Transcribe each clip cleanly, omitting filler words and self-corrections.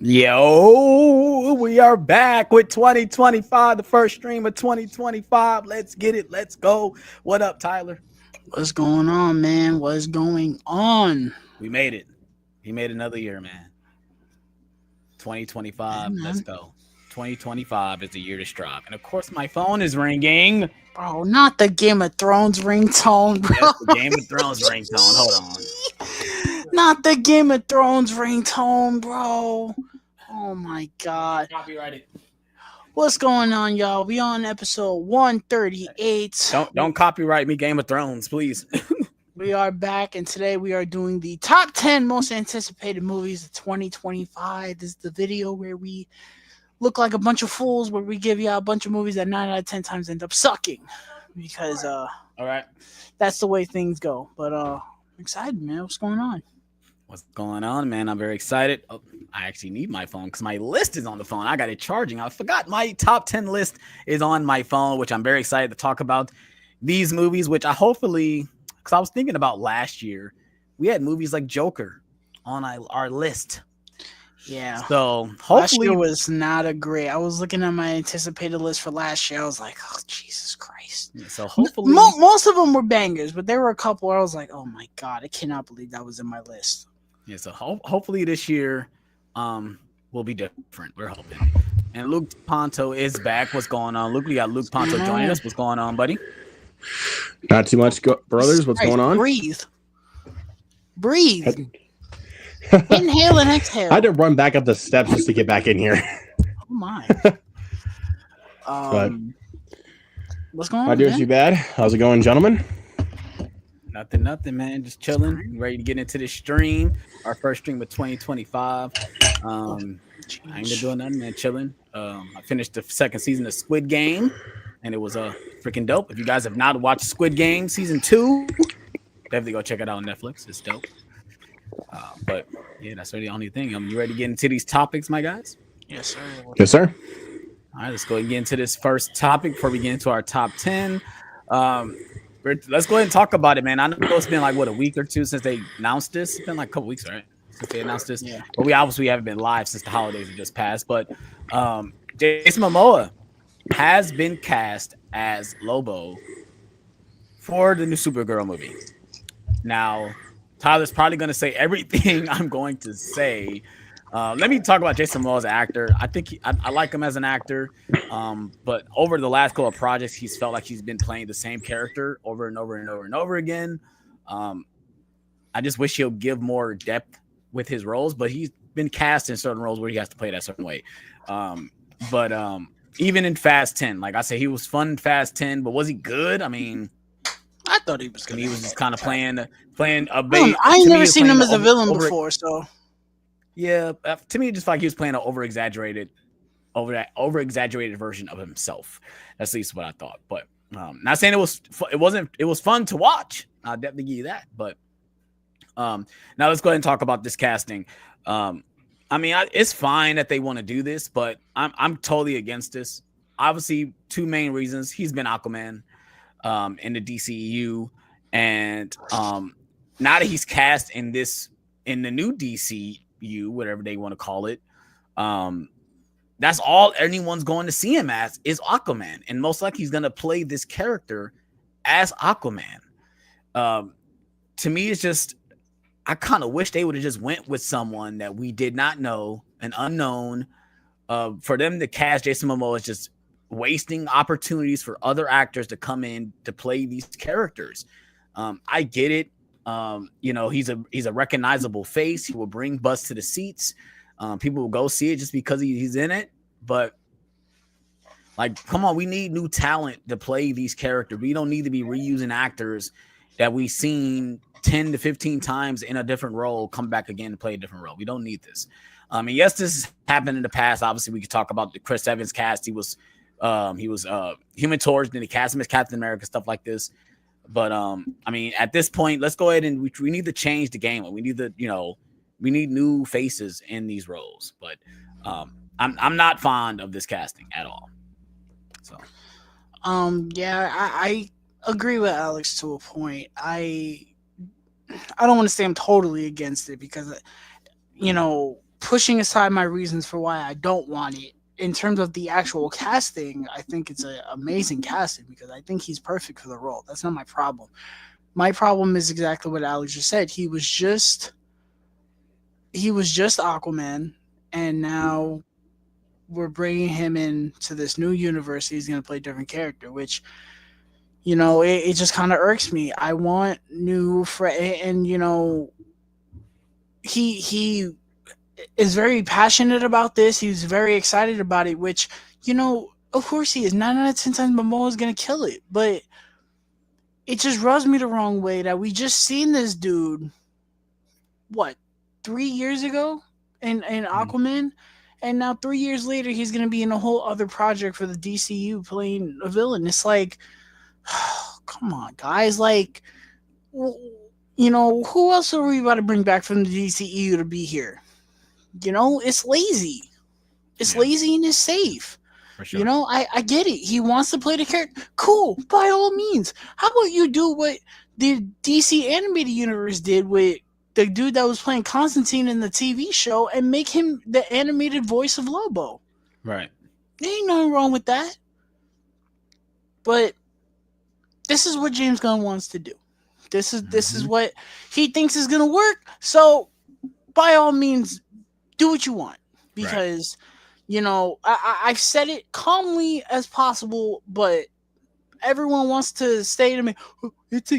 Yo, we are back with 2025, the first stream of 2025. Let's get it. Let's go. What up, Tyler? What's going on, man? What's going on? We made it. He made another year, man. Hey, 2025. Let's man. go. 2025 is the year to strive. And of course, my phone is ringing. Bro, not the Game of Thrones ringtone, bro. Yes, the Game of Thrones ringtone. Hold on. Not the Game of Thrones ringtone, bro. Oh my god. Copyrighted. What's going on, y'all? We on episode 138. Don't copyright me, Game of Thrones, please. We are back, and today we are doing the top 10 most anticipated movies of 2025. This is the video where we look like a bunch of fools, where we give you a bunch of movies that 9 out of 10 times end up sucking. Because all right, that's the way things go. But I'm excited, man. What's going on? What's going on, man? I'm very excited. Oh, I actually need my phone because my list is on the phone. I got it charging. I forgot my top 10 list is on my phone, which I'm very excited to talk about these movies, which I hopefully, because I was thinking about last year, we had movies like Joker on our list. Yeah. So Last hopefully year was not a great. I was looking at my anticipated list for last year. I was like, oh, Jesus Christ. So hopefully Most of them were bangers, but there were a couple where I was like, oh my God, I cannot believe that was in my list. Yeah, so hopefully this year will be different. We're hoping. And Luke Ponto is back. What's going on, Luke? We got Luke Ponto joining us. What's going on, buddy? Not too much, brothers. What's going on? Breathe. Inhale and exhale. I had to run back up the steps just to get back in here. Oh my. What's going on? Not doing too bad. How's it going, gentlemen? Nothing, man. Just chilling. Ready to get into this stream. Our first stream of 2025. I ain't been doing nothing, man. Chilling. I finished the second season of Squid Game, and it was freaking dope. If you guys have not watched Squid Game season 2, definitely go check it out on Netflix. It's dope. But yeah, that's really the only thing. You ready to get into these topics, my guys? Yes, sir. Yes, sir. All right, let's go and get into this first topic before we get into our top 10. Let's go ahead and talk about it, man. I know it's been like, a week or two since they announced this. It's been like a couple weeks, right? Since they announced this. Yeah. But we obviously haven't been live since the holidays have just passed. But Jason Momoa has been cast as Lobo for the new Supergirl movie. Now, Tyler's probably going to say everything I'm going to say. Let me talk about Jason Momoa as an actor. I think I like him as an actor, but over the last couple of projects, he's felt like he's been playing the same character over and over and over and over again. I just wish he'll give more depth with his roles, but he's been cast in certain roles where he has to play that certain way. But even in Fast 10, like I said, he was fun in Fast 10, but was he good? I mean, I thought he was good. He was just kind of playing a bait. I ain't never seen him as a villain before, so. Yeah, to me, just like he was playing an over-exaggerated version of himself. That's at least what I thought. But not saying it was fun to watch. I'll definitely give you that. But now let's go ahead and talk about this casting. It's fine that they want to do this, but I'm totally against this. Obviously, two main reasons. He's been Aquaman in the DCEU, and now that he's cast in the new DCU, whatever they want to call it, that's all anyone's going to see him as is Aquaman, and most likely he's going to play this character as Aquaman. To me, it's just, I kind of wish they would have just went with someone that we did not know, an unknown. For them to cast Jason Momoa is just wasting opportunities for other actors to come in to play these characters. I get it. He's a recognizable face. He will bring buzz to the seats. People will go see it just because he's in it. But like, come on, we need new talent to play these characters. We don't need to be reusing actors that we've seen 10 to 15 times in a different role come back again to play a different role. We don't need this. Yes, this has happened in the past. Obviously, we could talk about the Chris Evans cast. He was Human Torch, then he cast him as Captain America, stuff like this. But at this point, let's go ahead and we need to change the game. We need we need new faces in these roles. But I'm not fond of this casting at all. So, I agree with Alex to a point. I don't want to say I'm totally against it because, pushing aside my reasons for why I don't want it, in terms of the actual casting, I think it's an amazing casting because I think he's perfect for the role. That's not my problem. My problem is exactly what Alex just said. He was just Aquaman, and now we're bringing him into this new universe. He's going to play a different character, which it just kind of irks me. I want and he is very passionate about this. He's very excited about it, which of course he is. 9 out of 10 times Momoa is going to kill it, but it just rubs me the wrong way that we just seen this dude, what, 3 years ago in Aquaman, and now 3 years later he's going to be in a whole other project for the DCU playing a villain. It's like, come on, guys. Like, who else are we about to bring back from the DCEU to be here? It's lazy. It's lazy and it's safe. For sure. I get it. He wants to play the character. Cool, by all means. How about you do what the DC animated universe did with the dude that was playing Constantine in the TV show and make him the animated voice of Lobo? Right. There ain't nothing wrong with that. But this is what James Gunn wants to do. This is what he thinks is going to work. So, by all means, do what you want. Because, I've said it calmly as possible, but everyone wants to say to me, it's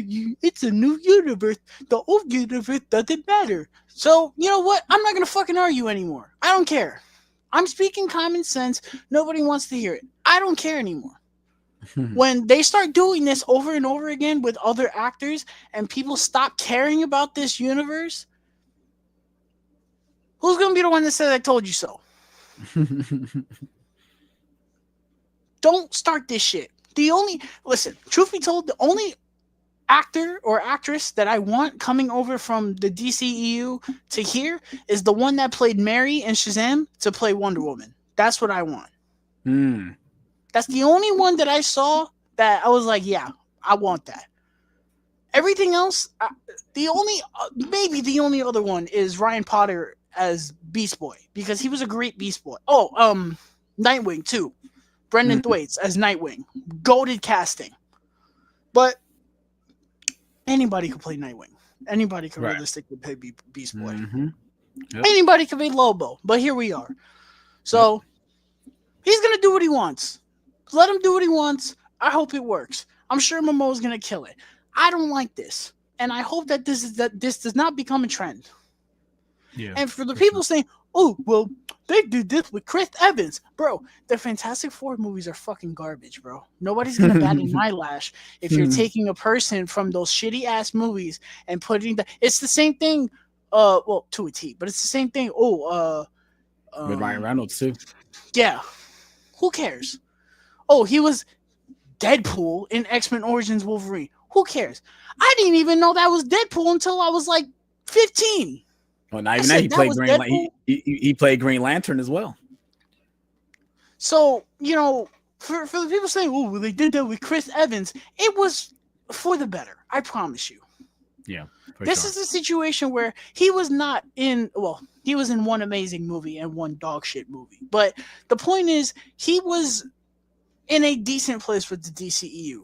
a new universe. The old universe doesn't matter. So, you know what? I'm not going to fucking argue anymore. I don't care. I'm speaking common sense. Nobody wants to hear it. I don't care anymore. When they start doing this over and over again with other actors and people stop caring about this universe, who's going to be the one that says I told you so? Don't start this shit. Truth be told, the only actor or actress that I want coming over from the DCEU to here is the one that played Mary in Shazam to play Wonder Woman. That's what I want. That's the only one that I saw that I was like, yeah, I want that. Everything else, maybe the only other one is Ryan Potter as Beast Boy, because he was a great Beast Boy. Oh, Nightwing too. Brendan Thwaites as Nightwing. Goated casting. But anybody could play Nightwing. Anybody could realistically play Beast Boy. Yep. Anybody could be Lobo. But here we are. So he's going to do what he wants. Let him do what he wants. I hope it works. I'm sure Momoa's going to kill it. I don't like this. And I hope that this does not become a trend. Yeah. And for the people saying, oh, well, they did this with Chris Evans. Bro, the Fantastic Four movies are fucking garbage, bro. Nobody's going to bat an eyelash if you're taking a person from those shitty-ass movies and putting it's the same thing, well, to a T, but it's the same thing. With Ryan Reynolds, too. Yeah. Who cares? Oh, he was Deadpool in X-Men Origins Wolverine. Who cares? I didn't even know that was Deadpool until I was like 15. Well, not even that. He played Green Lantern as well. So, for the people saying, oh, well, they did that with Chris Evans, it was for the better. I promise you. Yeah. This is a situation where he was not in, he was in one amazing movie and one dog shit movie. But the point is, he was in a decent place with the DCEU.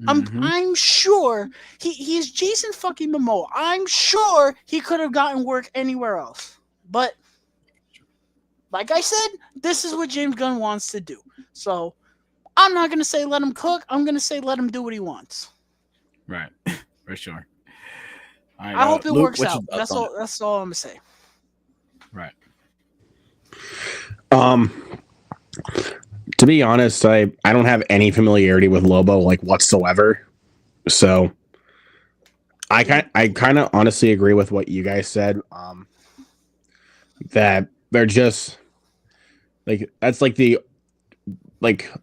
I'm sure he's Jason fucking Momoa. I'm sure he could have gotten work anywhere else. But like I said, this is what James Gunn wants to do. So I'm not going to say let him cook. I'm going to say let him do what he wants. Right. For sure. All right, I hope it works out. That's all I'm going to say. Right. To be honest, I don't have any familiarity with Lobo whatsoever. So I kind of honestly agree with what you guys said. That they're just that's the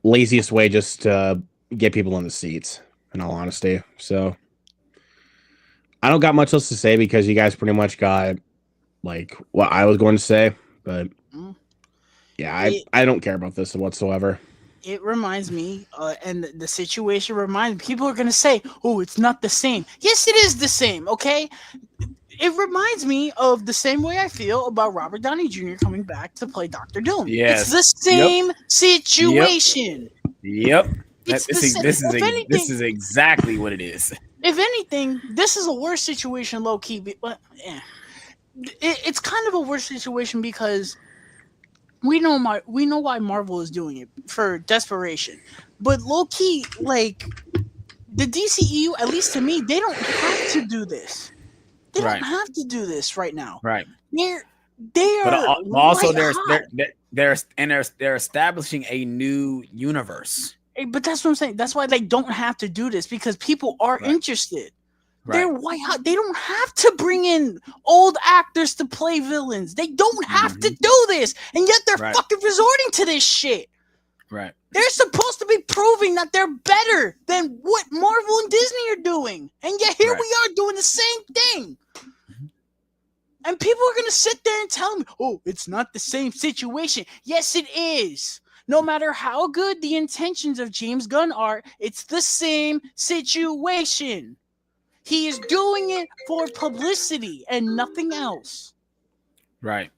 laziest way just to get people in the seats, in all honesty. So I don't got much else to say because you guys pretty much got what I was going to say, but yeah, I don't care about this whatsoever. It reminds me, and the situation reminds me, people are going to say, oh, it's not the same. Yes, it is the same, okay? it reminds me of the same way I feel about Robert Downey Jr. coming back to play Doctor Doom. Yes. It's the same situation. Yep. It's the same. This is exactly what it is. If anything, this is a worse situation, low key. But it's kind of a worse situation because we know why Marvel is doing it for desperation, but low key, like the DCEU, at least to me, they don't have to do this. They don't have to do this right now. Right. They But are also hot. they're establishing a new universe. But that's what I'm saying. That's why they don't have to do this because people are interested. They're white hot. They don't have to bring in old actors to play villains. They don't have to do this, and yet they're fucking resorting to this shit. Right. They're supposed to be proving that they're better than what Marvel and Disney are doing, and yet here we are doing the same thing. And people are gonna sit there and tell me, "Oh, it's not the same situation." Yes, it is. No matter how good the intentions of James Gunn are, it's the same situation. He is doing it for publicity and nothing else. Right.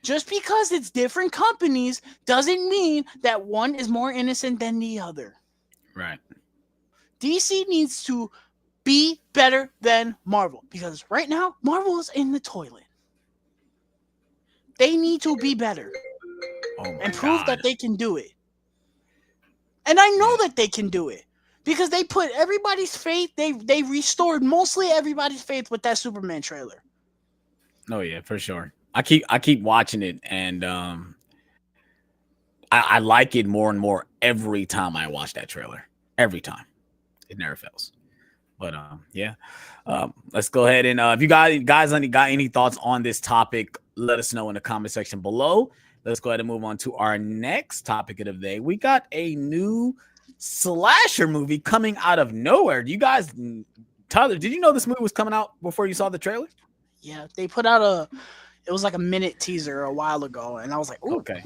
Just because it's different companies doesn't mean that one is more innocent than the other. Right. DC needs to be better than Marvel because right now Marvel is in the toilet. They need to be better and prove that they can do it. And I know that they can do it because they put everybody's faith. They restored mostly everybody's faith with that Superman trailer. Oh yeah, for sure. I keep watching it, and I like it more and more every time I watch that trailer. Every time, it never fails. But let's go ahead and if you guys got any thoughts on this topic, let us know in the comment section below. Let's go ahead and move on to our next topic of the day. We got a new slasher movie coming out of nowhere. Do you guys, Tyler, did you know this movie was coming out before you saw the trailer? Yeah, they put out it was like a minute teaser a while ago, and I was like, "Ooh." Okay.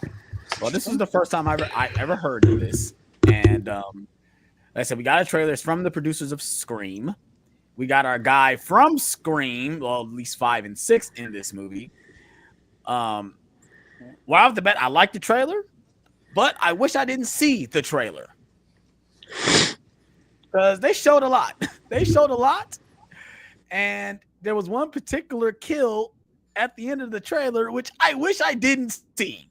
Well, this is the first time I ever heard of this, and like I said, we got a trailer. It's from the producers of Scream. We got our guy from Scream, well, at least 5 and 6 in this movie. Right off the bat, I like the trailer, but I wish I didn't see the trailer because they showed a lot. They showed a lot, and there was one particular kill at the end of the trailer, which I wish I didn't see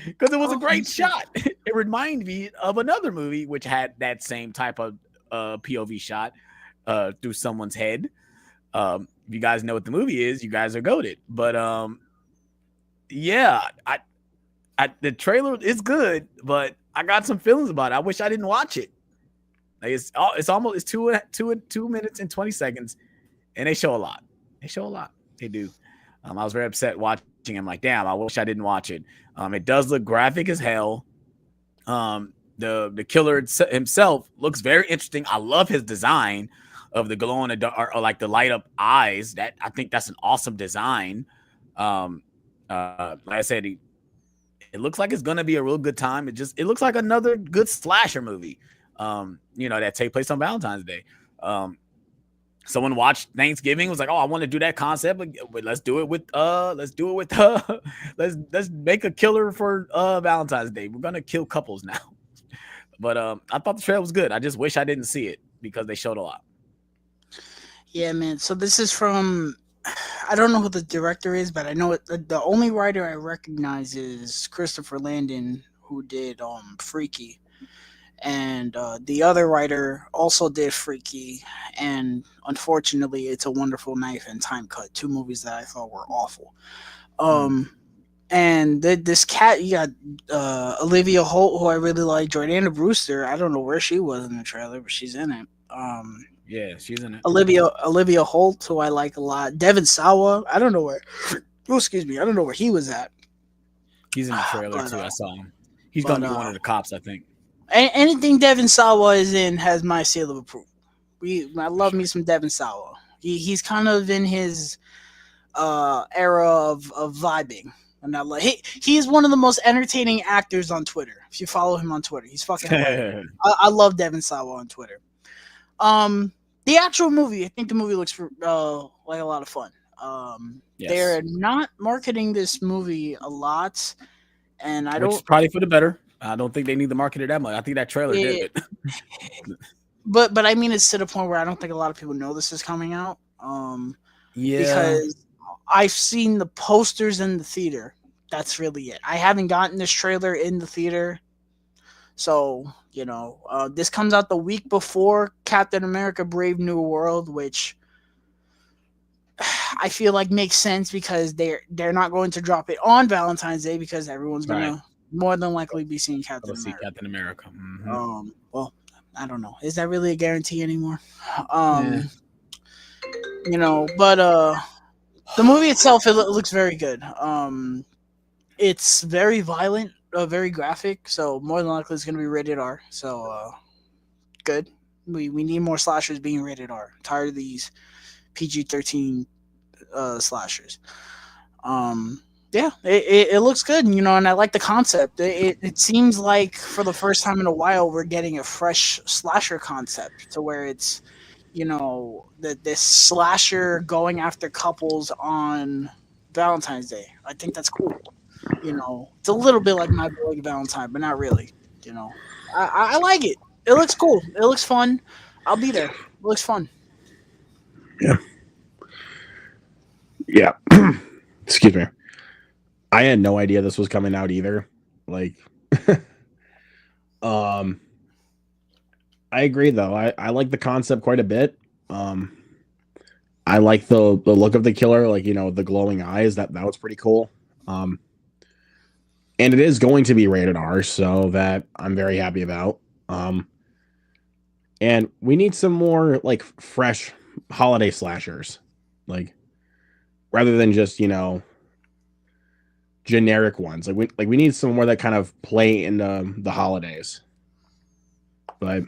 because it was a great shot. It reminded me of another movie which had that same type of POV shot through someone's head. If you guys know what the movie is, you guys are goated. But yeah, the trailer is good, but I got some feelings about it. I wish I didn't watch it. Like it's 2 minutes and 20 seconds, and they show a lot. They do. I was very upset watching. I'm like, damn, I wish I didn't watch it. It does look graphic as hell. The killer himself looks very interesting. I love his design of the glow in the dark, or like the light up eyes. That I think that's an awesome design. Like I said, it looks like it's gonna be a real good time. It looks like another good slasher movie. That take place on Valentine's Day. Someone watched Thanksgiving, was like, "Oh, I want to do that concept, but let's do it with let's make a killer for Valentine's Day. We're gonna kill couples now." But I thought the trailer was good. I just wish I didn't see it because they showed a lot. Yeah, man. So this is from, I don't know who the director is, but I know the only writer I recognize is Christopher Landon, who did Freaky. And the other writer also did Freaky, and unfortunately, It's a Wonderful Knife and Time Cut, 2 movies that I thought were awful. And this cat, you got Olivia Holt, who I really like. Jordana Brewster, I don't know where she was in the trailer, but she's in it. Yeah, she's in it. Olivia Holt, who I like a lot. Devin Sawa, I don't know where. Oh, excuse me, I don't know where he was at. He's in the trailer too. I saw him. He's gonna be one of the cops, I think. Anything Devin Sawa is in has my seal of approval. I love me some Devin Sawa. He's kind of in his era of vibing, and I like he is one of the most entertaining actors on Twitter. If you follow him on Twitter, he's fucking hilarious. I love Devin Sawa on Twitter. The actual movie, I think the movie looks like a lot of fun. Yes. They're not marketing this movie a lot, and I Which don't. is probably for the better. I don't think they need to market it that much. I think that trailer did It, it. but I mean, it's to the point where I don't think a lot of people know this is coming out. Yeah. Because I've seen the posters in the theater. That's really it. I haven't gotten this trailer in the theater. So, this comes out the week before Captain America Brave New World, which I feel like makes sense because they're not going to drop it on Valentine's Day because everyone's going to more than likely be seeing Captain America. Captain America. Mm-hmm. Well, I don't know. Is that really a guarantee anymore? Yeah. But the movie itself, it looks very good. It's very violent, very graphic, so more than likely it's going to be rated R. So good. We need more slashers being rated R. I'm tired of these PG-13 slashers. Yeah, it looks good, and I like the concept. It seems like for the first time in a while we're getting a fresh slasher concept to where it's this slasher going after couples on Valentine's Day. I think that's cool. It's a little bit like My Boy Valentine, but not really. I like it. It looks cool. It looks fun. I'll be there. It looks fun. Yeah. Excuse me. I had no idea this was coming out either. Like, I agree though. I like the concept quite a bit. I like the look of the killer, like, the glowing eyes. That was pretty cool. And it is going to be rated R, so that I'm very happy about. And we need some more like fresh holiday slashers, like rather than just generic ones. Like we need some more that kind of play in the holidays. But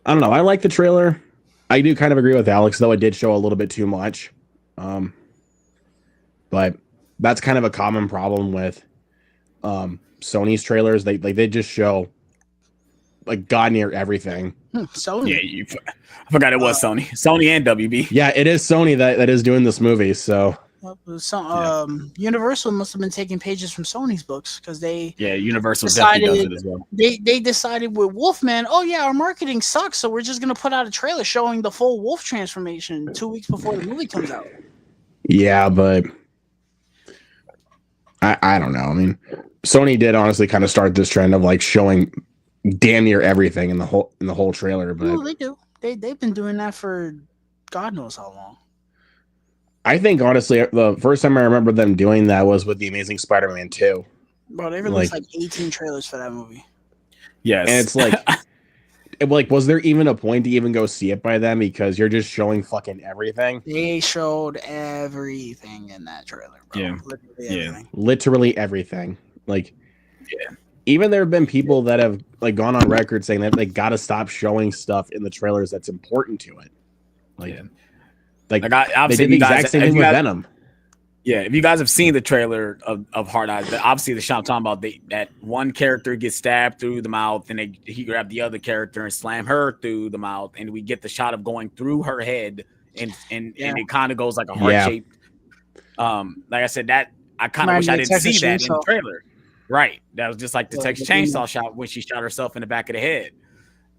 I don't know. I like the trailer. I do kind of agree with Alex, though it did show a little bit too much. But that's kind of a common problem with Sony's trailers. They just show like god near everything. Sony. Yeah, I forgot it was Sony and WB. Yeah, it is Sony that is doing this movie. So Universal must have been taking pages from Sony's books because Universal definitely does it as well. They decided with Wolfman, our marketing sucks, so we're just gonna put out a trailer showing the full Wolf transformation 2 weeks before the movie comes out. Yeah, but I don't know. I mean, Sony did honestly kind of start this trend of like showing damn near everything in the whole trailer. But well, they do. They've been doing that for God knows how long. I think honestly, the first time I remember them doing that was with the Amazing Spider-Man 2. Bro, they released like 18 trailers for that movie. Yes, and it's like, was there even a point to even go see it by then? Because you're just showing fucking everything. They showed everything in that trailer, bro. Yeah, literally everything. Like, even there have been people that have like gone on record saying that they got to stop showing stuff in the trailers that's important to it. Like they did the exact same thing with Venom. Yeah, if you guys have seen the trailer of Hard Eyes, obviously the shot I'm talking about, that one character gets stabbed through the mouth, and he grabbed the other character and slam her through the mouth, and we get the shot of going through her head, and it kind of goes like a heart shape. Like I said, that I kind of wish I didn't see that in the trailer. Right, that was just like the Texas Chainsaw shot when she shot herself in the back of the head.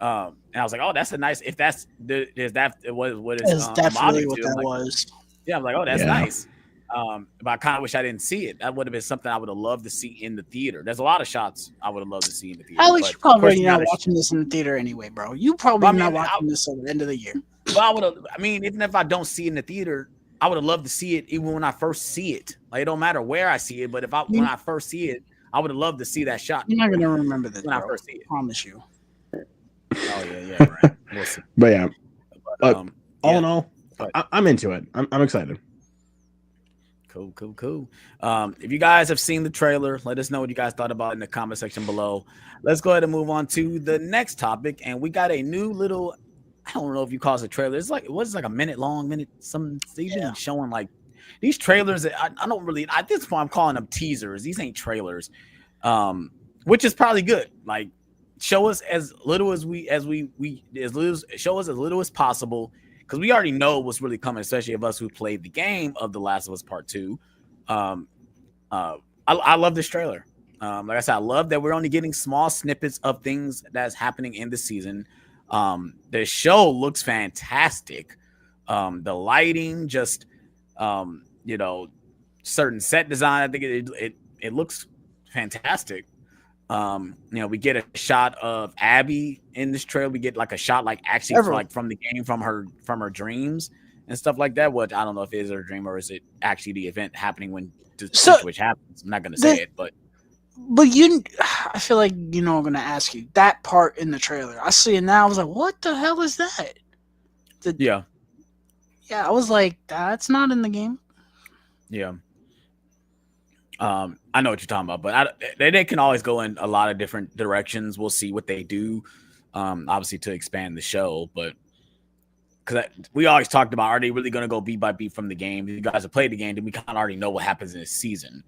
And I was like, oh, that's a nice. If that's what is definitely what that was. Yeah, I'm like, oh, that's nice. But I kind of wish I didn't see it. That would have been something I would have loved to see in the theater. There's a lot of shots I would have loved to see in the theater. Alex, you're probably not watching this in the theater anyway, bro. You probably not watching this at the end of the year. Well, even if I don't see it in the theater, I would have loved to see it even when I first see it. Like, it don't matter where I see it, but when I first see it, I would have loved to see that shot. You're not gonna remember this when I first see it. I promise you. Oh yeah, right. We'll see. But yeah, all in all, I'm into it. I'm excited. Cool. If you guys have seen the trailer, let us know what you guys thought about it in the comment section below. Let's go ahead and move on to the next topic, and we got a new little. I don't know if you call it a trailer. It's like like a minute long. They've been showing like these trailers. I don't really. At this point, I'm calling them teasers. These ain't trailers, which is probably good. Like, show us as little as we as little show us as little as possible, because we already know what's really coming, especially of us who played the game of The Last of Us Part 2. Um, I love this trailer. Like I said, I love that we're only getting small snippets of things that's happening in the season. The show looks fantastic. The lighting, just certain set design. I think it looks fantastic. We get a shot of Abby in this trailer. We get like a shot like actually from the game, from her dreams and stuff like that. What I don't know if it is her dream or is it actually the event happening when the situation happens. I'm not gonna say it, but I feel like I'm gonna ask you that part in the trailer. I see it now. I was like, what the hell is that? Yeah, I was like, that's not in the game. Yeah. I know what you're talking about, but they can always go in a lot of different directions. We'll see what they do, obviously to expand the show. But because we always talked about, are they really going to go beat by beat from the game? You guys have played the game, then we kind of already know what happens in this season.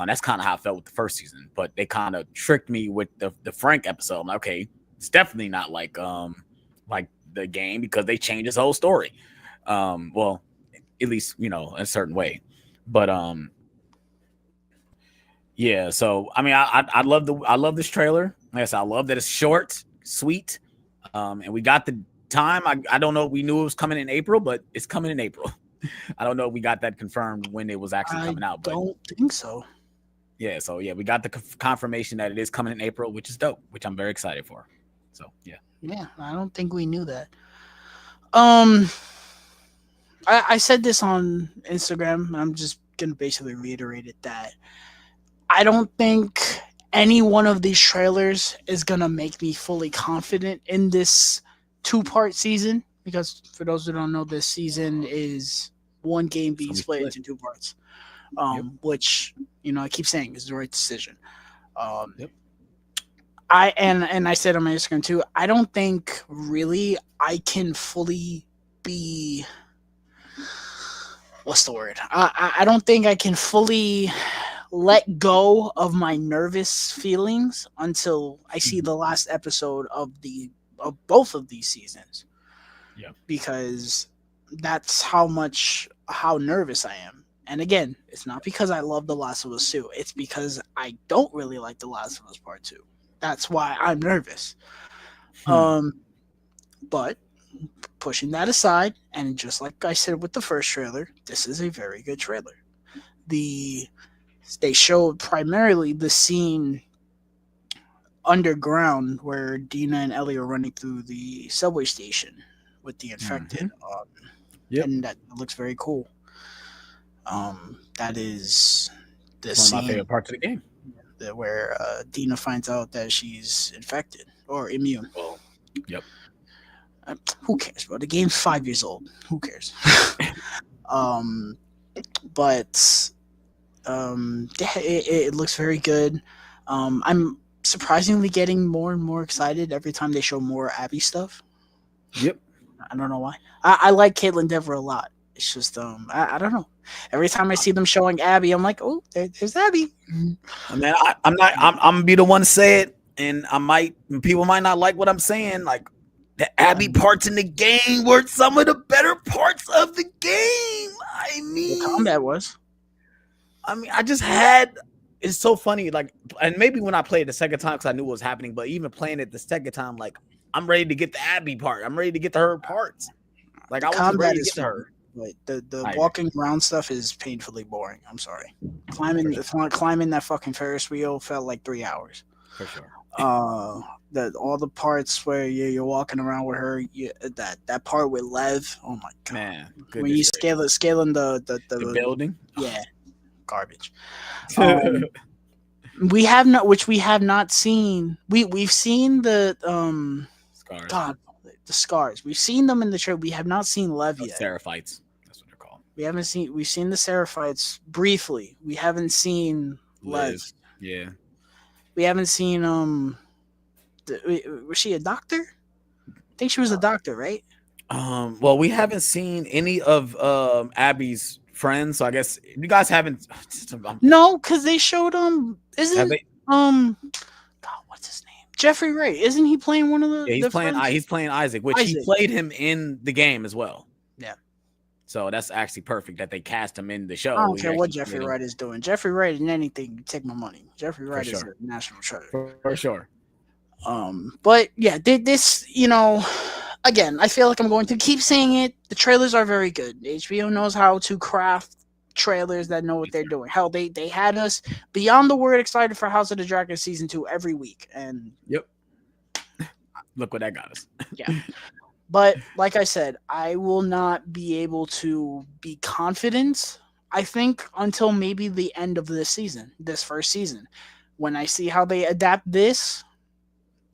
That's kind of how I felt with the first season. But they kind of tricked me with the Frank episode. I'm like, okay, it's definitely not like the game, because they changed his whole story. Well, at least in a certain way. But yeah, so I mean, I love this trailer. Like I said, I love that it's short, sweet, and we got the time. I don't know. We knew it was coming in April, but it's coming in April. I don't know if we got that confirmed when it was actually coming out. But don't think so. Yeah, so we got the confirmation that it is coming in April, which is dope, which I'm very excited for. So yeah, I don't think we knew that. I said this on Instagram. I'm just gonna basically reiterate it, that I don't think any one of these trailers is going to make me fully confident in this 2-part season, because for those who don't know, this season is one game being split into 2 parts, which, I keep saying is the right decision. I said on my Instagram too, I don't think really I can fully be, what's the word? I don't think I can fully let go of my nervous feelings until I see the last episode of both of these seasons. Yeah. Because that's how nervous I am. And again, it's not because I love The Last of Us 2. It's because I don't really like The Last of Us Part 2. That's why I'm nervous. But pushing that aside, and just like I said with the first trailer, this is a very good trailer. They showed primarily the scene underground where Dina and Ellie are running through the subway station with the infected. And that looks very cool. That is the scene, one of my favorite parts of the game, where Dina finds out that she's infected or immune. Well, yep. Who cares, bro? The game's 5 years old. Who cares? But it looks very good. I'm surprisingly getting more and more excited every time they show more Abby stuff. Yep. I don't know why. I like Caitlin Dever a lot. It's just I don't know. Every time I see them showing Abby, I'm like, oh, there's Abby. I mean, I'm gonna be the one to say it, and people might not like what I'm saying. Like, the Abby parts in the game were some of the better parts of the game. I mean, the combat was. I mean, it's so funny. Like, and maybe when I played the second time, because I knew what was happening, but even playing it the second time, like, I'm ready to get the Abby part. I'm ready to get to her parts. Like, I was ready to get to her. But the walking around stuff is painfully boring. I'm sorry. Climbing that fucking Ferris wheel felt like 3 hours. For sure. All the parts where you're walking around with her, that part with Lev. Oh my god, man! When you scaling the building, garbage. We have not seen. We've seen the scars. God, the scars. We've seen them in the trailer. We have not seen Lev yet. Seraphites. That's what they're called. We've seen the Seraphites briefly. We haven't seen Lev. Yeah. We haven't seen was she a doctor? I think she was a doctor, right? Well, we haven't seen any of Abby's friends, so I guess you guys haven't. No, because they showed God, what's his name? Jeffrey Wright, isn't he playing one of Yeah, he's the playing. friends? He's playing Isaac, which he Isaac. played him in the game as well. Yeah. So that's actually perfect that they cast him in the show. I don't care what Jeffrey Wright is doing. Jeffrey Wright in anything, you take my money. Jeffrey Wright is a national treasure. For sure. But yeah, this, again, I feel like I'm going to keep saying it. The trailers are very good. HBO knows how to craft trailers that know what they're doing. Hell, they had us beyond the word excited for House of the Dragon season 2 every week. And yep. Look what that got us. Yeah. But like I said, I will not be able to be confident, I think, until maybe the end of this first season. When I see how they adapt this,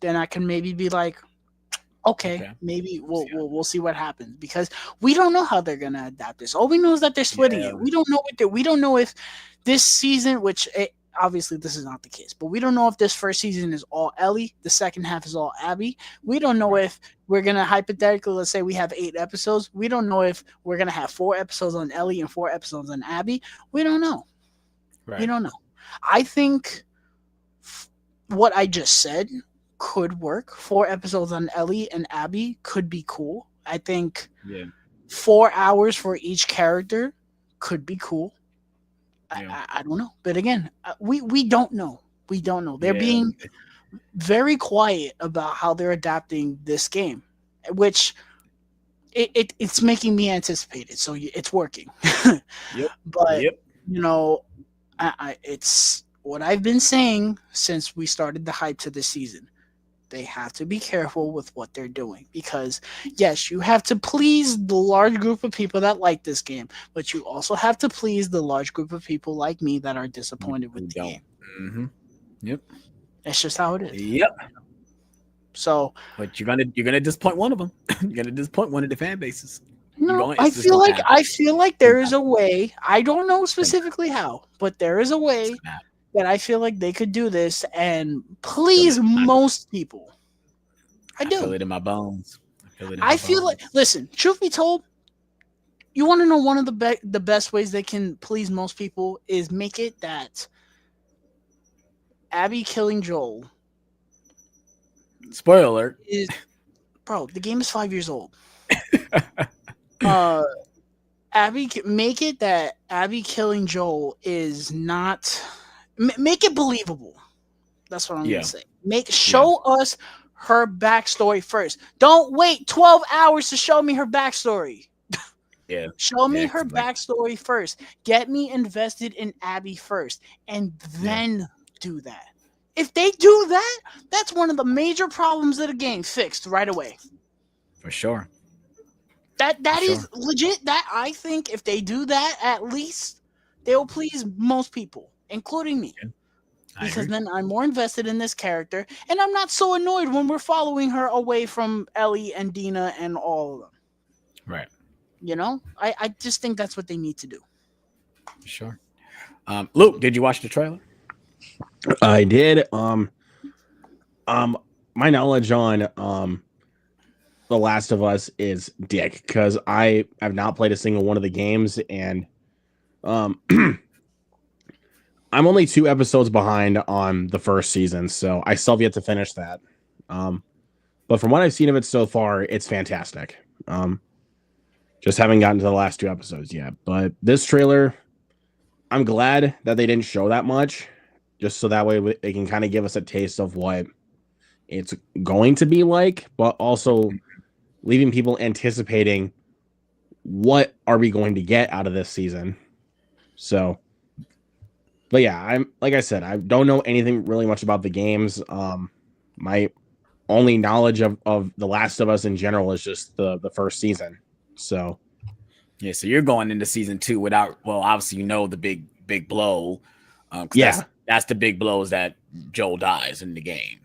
then I can maybe be like, okay, maybe we'll see what happens, because we don't know how they're gonna adapt this. All we know is that they're splitting it. We don't know if this season, obviously this is not the case, but we don't know if this first season is all Ellie, the second half is all Abby. We don't know if we're gonna hypothetically, let's say we have 8 episodes. We don't know if we're gonna have 4 episodes on Ellie and 4 episodes on Abby. We don't know. Right. We don't know. I think what I just said could work. 4 episodes on Ellie and Abby could be cool. I think 4 hours for each character could be cool. I don't know, but again, we don't know. We don't know. They're being very quiet about how they're adapting this game, which it's making me anticipate it. So it's working. But it's what I've been saying since we started the hype to this season. They have to be careful with what they're doing, because yes, you have to please the large group of people that like this game, but you also have to please the large group of people like me that are disappointed with the game. Mm-hmm. Yep. That's just how it is. Yep. So, but you're gonna disappoint one of them. You're gonna disappoint one of the fan bases. No, I feel like there is a way. I don't know specifically how, but there is a way that I feel like they could do this and please most people. I do. I feel it in my bones. I feel like, listen, truth be told, you want to know one of the best ways they can please most people is make it that Abby killing Joel. Spoiler alert. Bro, the game is 5 years old. Make it that Abby killing Joel is not. Make it believable. That's what I'm gonna say. Show us her backstory first. Don't wait 12 hours to show me her backstory. Show me her backstory first. Get me invested in Abby first, and then do that. If they do that, that's one of the major problems of the game fixed right away. For sure. That is legit. That I think if they do that, at least they'll please most people, including me. Because then I'm more invested in this character, and I'm not so annoyed when we're following her away from Ellie and Dina and all of them. Right. I just think that's what they need to do. For sure. Luke, did you watch the trailer? I did. My knowledge on The Last of Us is dick, because I have not played a single one of the games, and I'm only 2 episodes behind on the first season, so I still have yet to finish that. But from what I've seen of it so far, it's fantastic. Just haven't gotten to the last 2 episodes yet. But this trailer, I'm glad that they didn't show that much, just so that way they can kind of give us a taste of what it's going to be like, but also leaving people anticipating what are we going to get out of this season. So, but yeah, like I said, I don't know anything really much about the games. My only knowledge of The Last of Us in general is just the first season. So yeah, so you're going into season 2 without, well, obviously the big blow. That's the big blows that Joel dies in the game.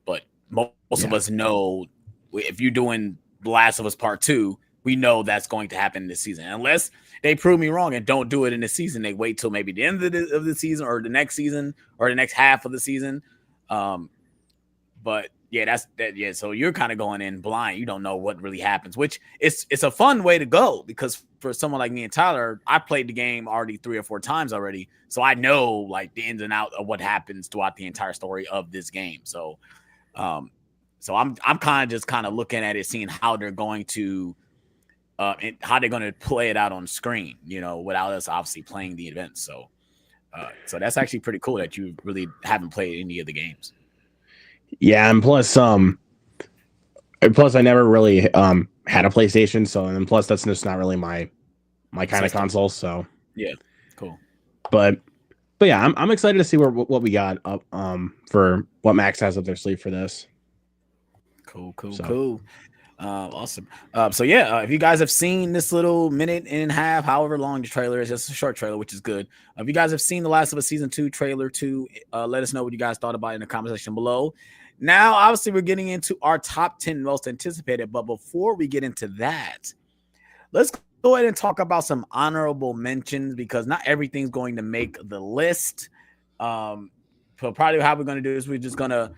But most of us know, if you're doing The Last of Us Part 2, we know that's going to happen this season. Unless they prove me wrong and don't do it in the season, they wait till maybe the end of the season or the next season or the next half of the season. But yeah, that's that. Yeah, so you're kind of going in blind. You don't know what really happens, which it's a fun way to go, because for someone like me and Tyler, I played the game already 3 or 4 times already, so I know like the ins and outs of what happens throughout the entire story of this game. So So I'm kind of looking at it, seeing how they're going to play it out on screen, without us obviously playing the event. So that's actually pretty cool that you really haven't played any of the games. Yeah, and plus I never really had a PlayStation, so and plus that's just not really my kind of console. So yeah, cool. But yeah, I'm excited to see what we got up for what Max has up their sleeve for this. Cool. Awesome. If you guys have seen this little minute and a half, however long the trailer is, just a short trailer, which is good. If you guys have seen The Last of Us Season 2 trailer too, let us know what you guys thought about it in the comment section below. Now, obviously, we're getting into our top 10 most anticipated, but before we get into that, let's go ahead and talk about some honorable mentions, because not everything's going to make the list. So probably how we're going to do is we're just going to,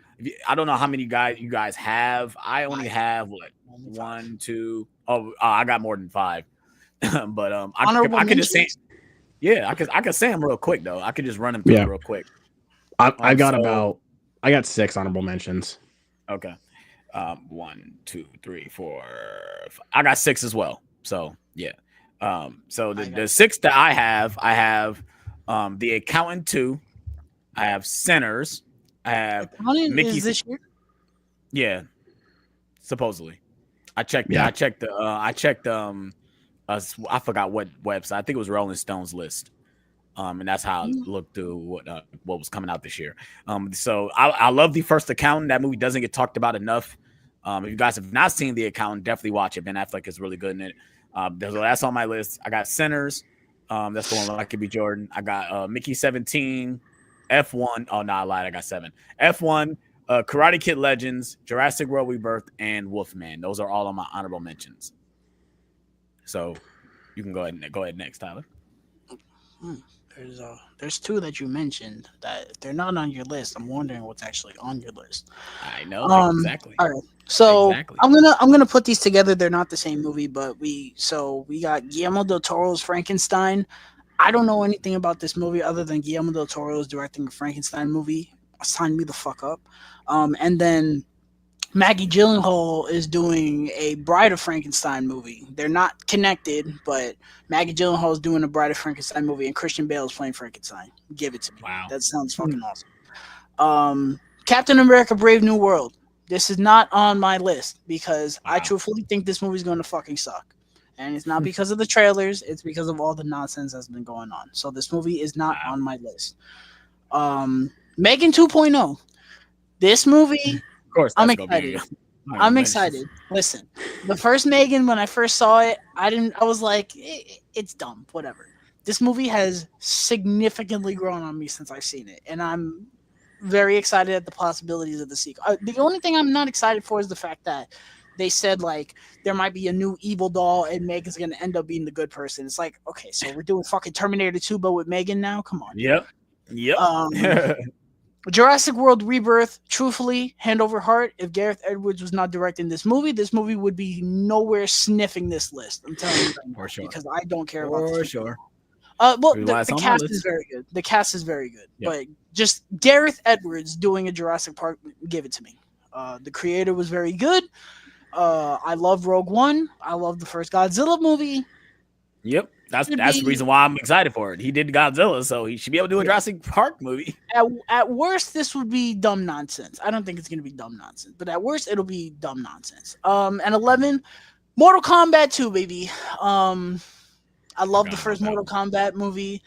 I don't know how many you guys have. I only have one, two. Oh, I got more than 5. But I could just say, yeah, I could say them real quick though. I could just run them through real quick. I got 6 honorable mentions. Okay. 1, 2, 3, 4, 5. I got 6 as well. So yeah. So the 6 that I have The Accountant 2. I have Sinners. I have Mickey this year. Yeah, supposedly. I checked. Yeah. I checked. I forgot what website. I think it was Rolling Stone's list. And that's how I looked through what was coming out this year. So I love The First Accountant. That movie doesn't get talked about enough. If you guys have not seen The Accountant, definitely watch it. Ben Affleck is really good in it. That's on my list. I got Sinners. That's the one where I could be Jordan. I got Mickey 17. F1. Oh no, I lied. I got 7. F1, Karate Kid Legends, Jurassic World Rebirth, and Wolfman. Those are all on my honorable mentions. So you can go ahead next, Tyler. There's 2 that you mentioned that if they're not on your list, I'm wondering what's actually on your list. I know exactly. All right, so exactly. I'm gonna put these together. They're not the same movie, but we got Guillermo del Toro's Frankenstein. I don't know anything about this movie other than Guillermo del Toro is directing a Frankenstein movie. Sign me the fuck up. And then Maggie Gyllenhaal is doing a Bride of Frankenstein movie. They're not connected, but Maggie Gyllenhaal is doing a Bride of Frankenstein movie, and Christian Bale is playing Frankenstein. Give it to me. Wow. That sounds fucking awesome. Captain America Brave New World. This is not on my list because I truthfully think this movie is going to fucking suck. And it's not because of the trailers. It's because of all the nonsense that's been going on. So this movie is not on my list. Megan 2.0. This movie, of course, I'm excited. I'm excited. Listen, the first Megan, when I first saw it, I was like, it's dumb, whatever. This movie has significantly grown on me since I've seen it. And I'm very excited at the possibilities of the sequel. The only thing I'm not excited for is the fact that they said like there might be a new evil doll and Megan's gonna end up being the good person. It's like, okay, so we're doing fucking Terminator 2, but with Megan now. Come on. Yep. Jurassic World Rebirth. Truthfully, hand over heart, if Gareth Edwards was not directing this movie would be nowhere sniffing this list. I'm telling you right now, for sure. Because I don't care about this. For sure. The cast is very good. The cast is very good, but just Gareth Edwards doing a Jurassic Park, give it to me. The creator was very good. I love Rogue One. I love the first Godzilla movie. Yep. That's the reason why I'm excited for it. He did Godzilla, so he should be able to do a Jurassic Park movie. At worst, this would be dumb nonsense. I don't think it's going to be dumb nonsense, but at worst, it'll be dumb nonsense. And 11, Mortal Kombat 2, baby. I love the first Mortal Kombat movie,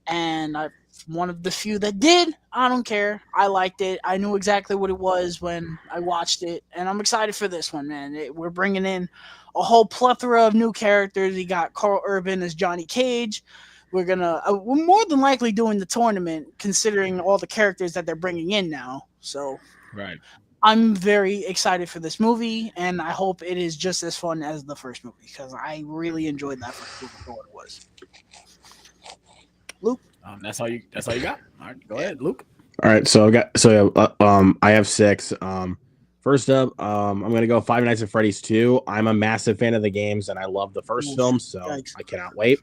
and I'm one of the few that did. I don't care. I liked it. I knew exactly what it was when I watched it, and I'm excited for this one, man. We're bringing in a whole plethora of new characters. You got Carl Urban as Johnny Cage. We're more than likely doing the tournament, considering all the characters that they're bringing in now. So, right. I'm very excited for this movie, and I hope it is just as fun as the first movie because I really enjoyed that first movie for what it was. Luke, that's all you got. All right, go ahead, Luke. All right, I have 6. First up, I'm gonna go Five Nights at Freddy's 2. I'm a massive fan of the games, and I love the first film, so I cannot wait.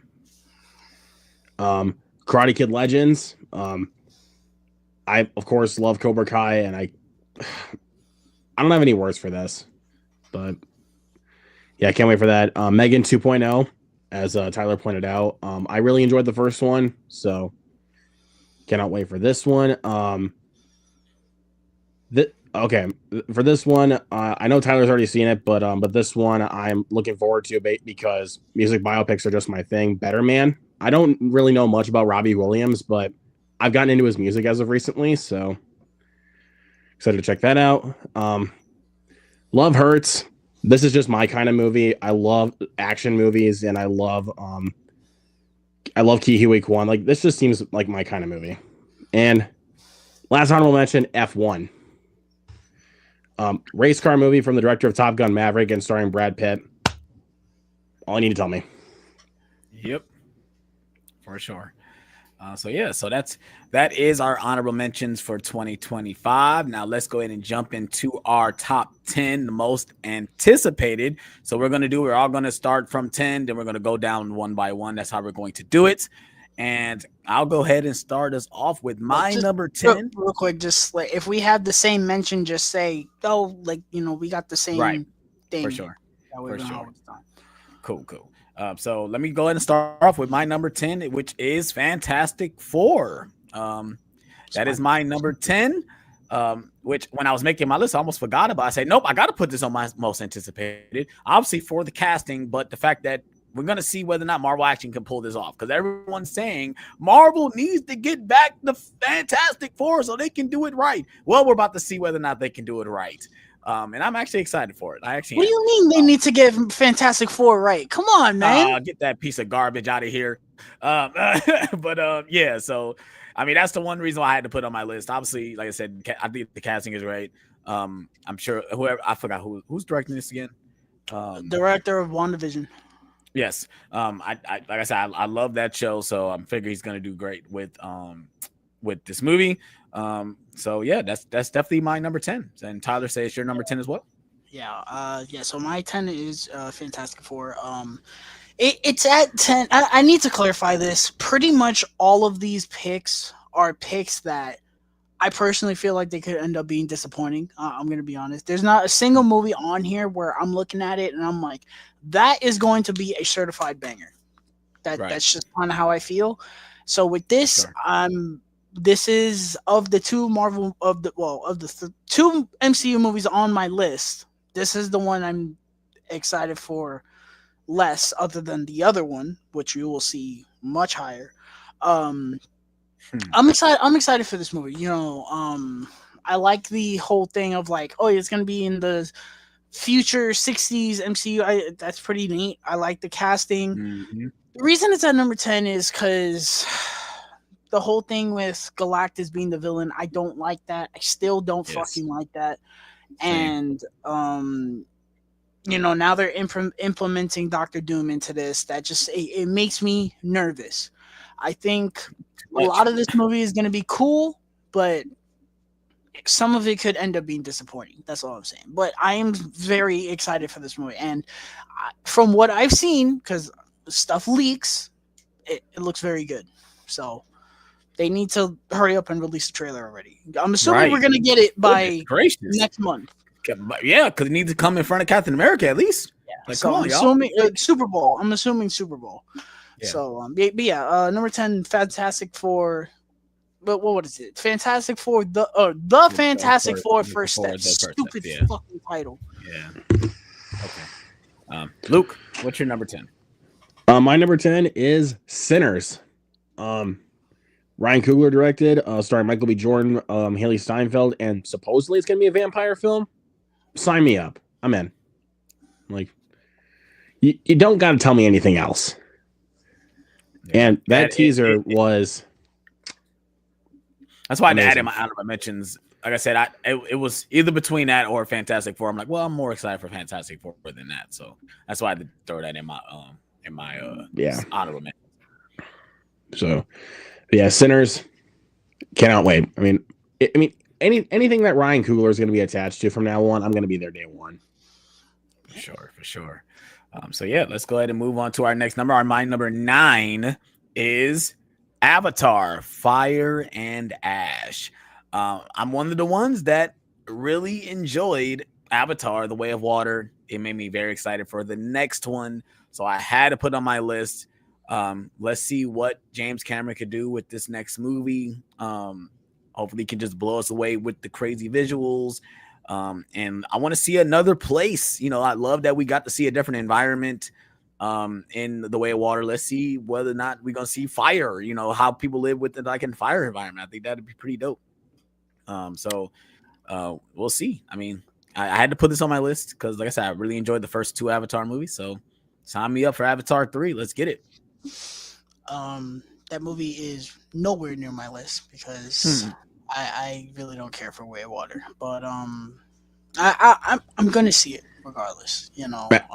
Karate Kid Legends. I of course love Cobra Kai, and I don't have any words for this, but yeah, I can't wait for that. Megan 2.0, as Tyler pointed out. I really enjoyed the first one, so cannot wait for this one. Okay, for this one, I know Tyler's already seen it, but this one I'm looking forward to because music biopics are just my thing. Better Man. I don't really know much about Robbie Williams, but I've gotten into his music as of recently, so excited to check that out. Love Hurts. This is just my kind of movie. I love action movies, and I love Ki Huy Kwan. Like, this just seems like my kind of movie. And last honorable mention, F1. Race car movie from the director of Top Gun Maverick and starring Brad Pitt. All you need to tell me. Yep, for sure. So that is our honorable mentions for 2025. Now let's go ahead and jump into our top 10 most anticipated. So we're all going to start from 10, then we're going to go down one by one. That's how we're going to do it. And I'll go ahead and start us off with my number 10. Real quick, just like if we have the same mention, just say, oh, like, we got the same thing. For sure. For sure. Cool. So let me go ahead and start off with my number 10, which is Fantastic Four. That is my number 10, which when I was making my list, I almost forgot about. I said, nope, I got to put this on my most anticipated. Obviously for the casting, but the fact that we're going to see whether or not Marvel actually can pull this off, because everyone's saying Marvel needs to get back the Fantastic Four so they can do it right. Well, we're about to see whether or not they can do it right. And I'm actually excited for it. What do you mean they need to get Fantastic Four right? Come on, man. Get that piece of garbage out of here. Yeah, so I mean, that's the one reason why I had to put on my list. Obviously, like I said, I think the casting is great. I'm sure I forgot who's directing this again. Director of WandaVision. Yes. Like I said, I love that show, so I'm figuring he's gonna do great with this movie. So yeah, that's definitely my number 10. And Tyler says your number 10 as well. Yeah. So my 10 is Fantastic Four. It's at 10. I need to clarify this. Pretty much all of these picks are picks that I personally feel like they could end up being disappointing. I'm going to be honest. There's not a single movie on here where I'm looking at it and I'm like, that is going to be a certified banger. That's just kind of how I feel. So with this, Sure. This is of the two two MCU movies on my list. This is the one I'm excited for less, other than the other one, which you will see much higher. I'm excited. I'm excited for this movie. I like the whole thing of like, oh, it's gonna be in the future 60s MCU. That's pretty neat. I like the casting. Mm-hmm. The reason it's at number 10 is because the whole thing with Galactus being the villain, I don't like that. I still don't fucking like that. Same. And now they're implementing Doctor Doom into this. That just it makes me nervous. I think a lot of this movie is going to be cool, but some of it could end up being disappointing. That's all I'm saying. But I am very excited for this movie. And from what I've seen, because stuff leaks, it looks very good. So they need to hurry up and release the trailer already. I'm assuming we're going to get it by next month. Yeah, because it needs to come in front of Captain America at least. Yeah. Like, so come on, I'm y'all. assuming Super Bowl. I'm assuming Super Bowl. Yeah. So, number 10, Fantastic Four. But what is it? Fantastic Four, the Fantastic Four First Step. Stupid fucking title. Yeah. Okay. Luke, what's your number 10? My number 10 is Sinners. Ryan Coogler directed, starring Michael B. Jordan, Haley Steinfeld, and supposedly it's gonna be a vampire film. Sign me up. I'm in. Like, you don't got to tell me anything else. Yeah. And that teaser was. That's why I added my honorable mentions. Like I said, it was either between that or Fantastic Four. I'm like, well, I'm more excited for Fantastic Four than that, so that's why I had to throw that in my honorable mentions. So, yeah, Sinners, cannot wait. I mean, anything that Ryan Coogler is going to be attached to from now on, I'm going to be there day one. For sure. So yeah, let's go ahead and move on to our next number. My number 9 is Avatar: Fire and Ash. I'm one of the ones that really enjoyed Avatar: The Way of Water. It made me very excited for the next one, so I had to put on my list. Let's see what James Cameron could do with this next movie. Hopefully, he can just blow us away with the crazy visuals. And I want to see another place. I love that we got to see a different environment in The Way of Water. Let's see whether or not we're gonna see fire. How people live with it, like in fire environment. I think that'd be pretty dope. So we'll see. I mean, I had to put this on my list because, like I said, I really enjoyed the first 2 Avatar movies. So sign me up for Avatar 3. Let's get it. That movie is nowhere near my list because I really don't care for Way of Water. But I'm gonna see it regardless.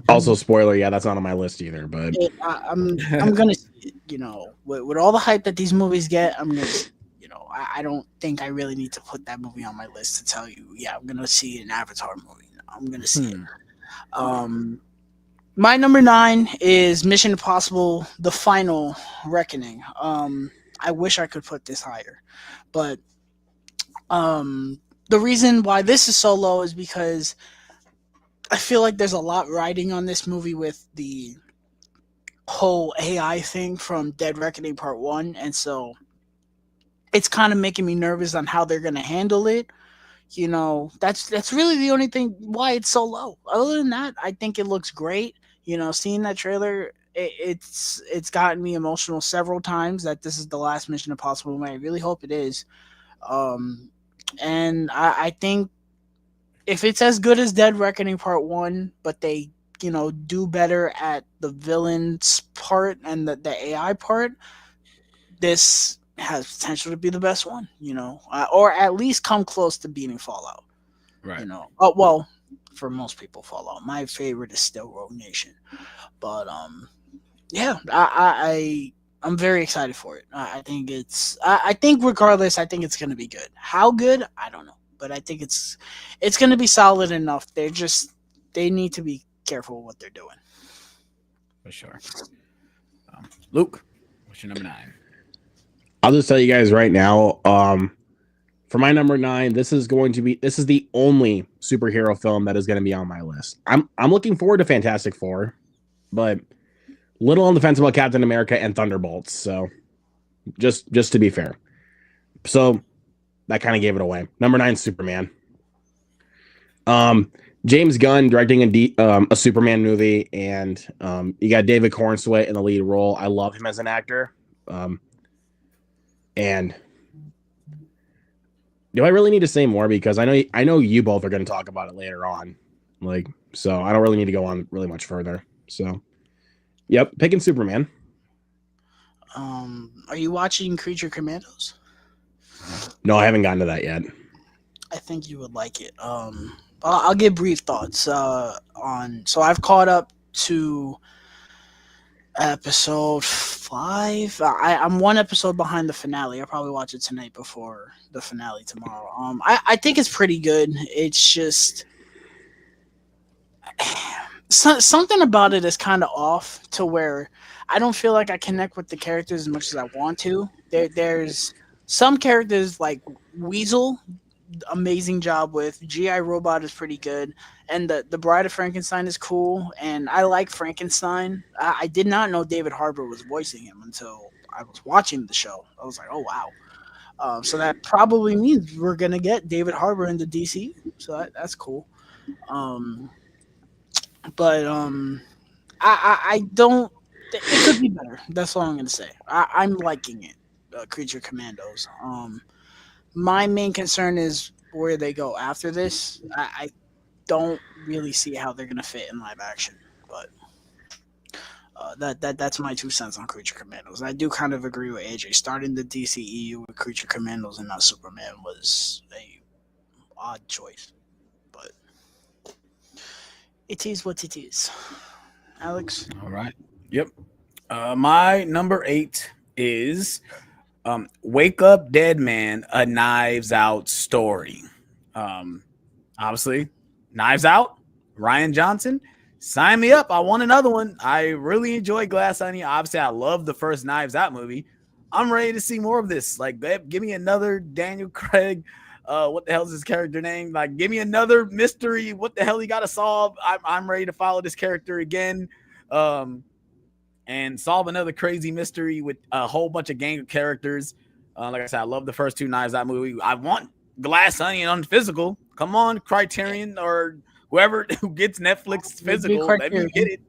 Also, spoiler, yeah, that's not on my list either. But I'm gonna see it. With all the hype that these movies get, I'm gonna see it. I don't think I really need to put that movie on my list to tell you, yeah, I'm gonna see an Avatar movie. I'm gonna see it. My number 9 is Mission Impossible: The Final Reckoning. I wish I could put this higher, but the reason why this is so low is because I feel like there's a lot riding on this movie with the whole AI thing from Dead Reckoning Part 1, and so it's kind of making me nervous on how they're going to handle it. That's really the only thing why it's so low. Other than that, I think it looks great. Seeing that trailer, it's gotten me emotional several times that this is the last Mission Impossible movie. I really hope it is. And I think if it's as good as Dead Reckoning Part 1, but they, do better at the villains part and the AI part, this has potential to be the best one, or at least come close to beating Fallout. Right. Well, for most people, Fallout. My favorite is still Rogue Nation, but yeah, I'm very excited for it. I think regardless, I think it's gonna be good. How good, I don't know, but I think it's gonna be solid enough. They need to be careful with what they're doing. For sure. Luke, what's your number 9? I'll just tell you guys right now, for my number 9, this is the only superhero film that is going to be on my list. I'm looking forward to Fantastic Four, but little on the fence about Captain America and Thunderbolts. So just to be fair. So that kind of gave it away. Number 9, Superman. James Gunn directing a Superman movie, and you got David Cornswet in the lead role. I love him as an actor. And do I really need to say more? Because I know you both are going to talk about it later on. So I don't really need to go on really much further. So, yep, picking Superman. Are you watching Creature Commandos? No, I haven't gotten to that yet. I think you would like it. I'll give brief thoughts on. So I've caught up to episode 5. I'm 1 episode behind the finale. I'll probably watch it tonight before the finale tomorrow. I think it's pretty good. It's just something about it is kind of off to where I don't feel like I connect with the characters as much as I want to. There's some characters like Weasel, amazing job with. G.I. Robot is pretty good, and the Bride of Frankenstein is cool, and I like Frankenstein. I did not know David Harbour was voicing him until I was watching the show. I was like, oh wow. So that probably means we're gonna get David Harbour in the DC, so that's cool. But I don't. It could be better. That's all I'm gonna say. I'm liking it. Creature Commandos. My main concern is where they go after this. I don't really see how they're gonna fit in live action, but that's my 2 cents on Creature Commandos. I do kind of agree with AJ. Starting the DCEU with Creature Commandos and not Superman was a odd choice, but it is what it is. Alex? All right. Yep. My number 8 is Wake Up Dead Man, A Knives Out Story. Obviously, Knives Out, Ryan Johnson. Sign me up. I want another one. I really enjoy Glass Onion. Obviously, I love the first Knives Out movie. I'm ready to see more of this. Give me another Daniel Craig What the hell is his character name? Like, give me another mystery. What the hell he got to solve? I'm ready to follow this character again. And solve another crazy mystery with a whole bunch of gang of characters. Like I said, I love the first two Knives Out movie. I want Glass Onion on physical. Come on, Criterion or whoever who gets Netflix physical. Let me get it.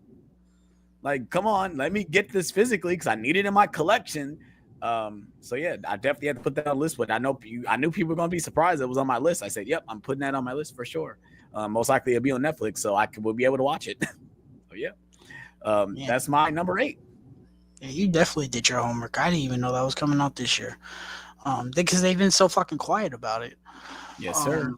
Like, come on, let me get this physically because I need it in my collection. So yeah, I definitely had to put that on the list. But I knew people were gonna be surprised it was on my list. I said, "Yep, I'm putting that on my list for sure." Most likely it'll be on Netflix, so we'll be able to watch it. So yeah. That's my number 8. Yeah, you definitely did your homework. I didn't even know that was coming out this year. Because they've been so fucking quiet about it. Yes, sir.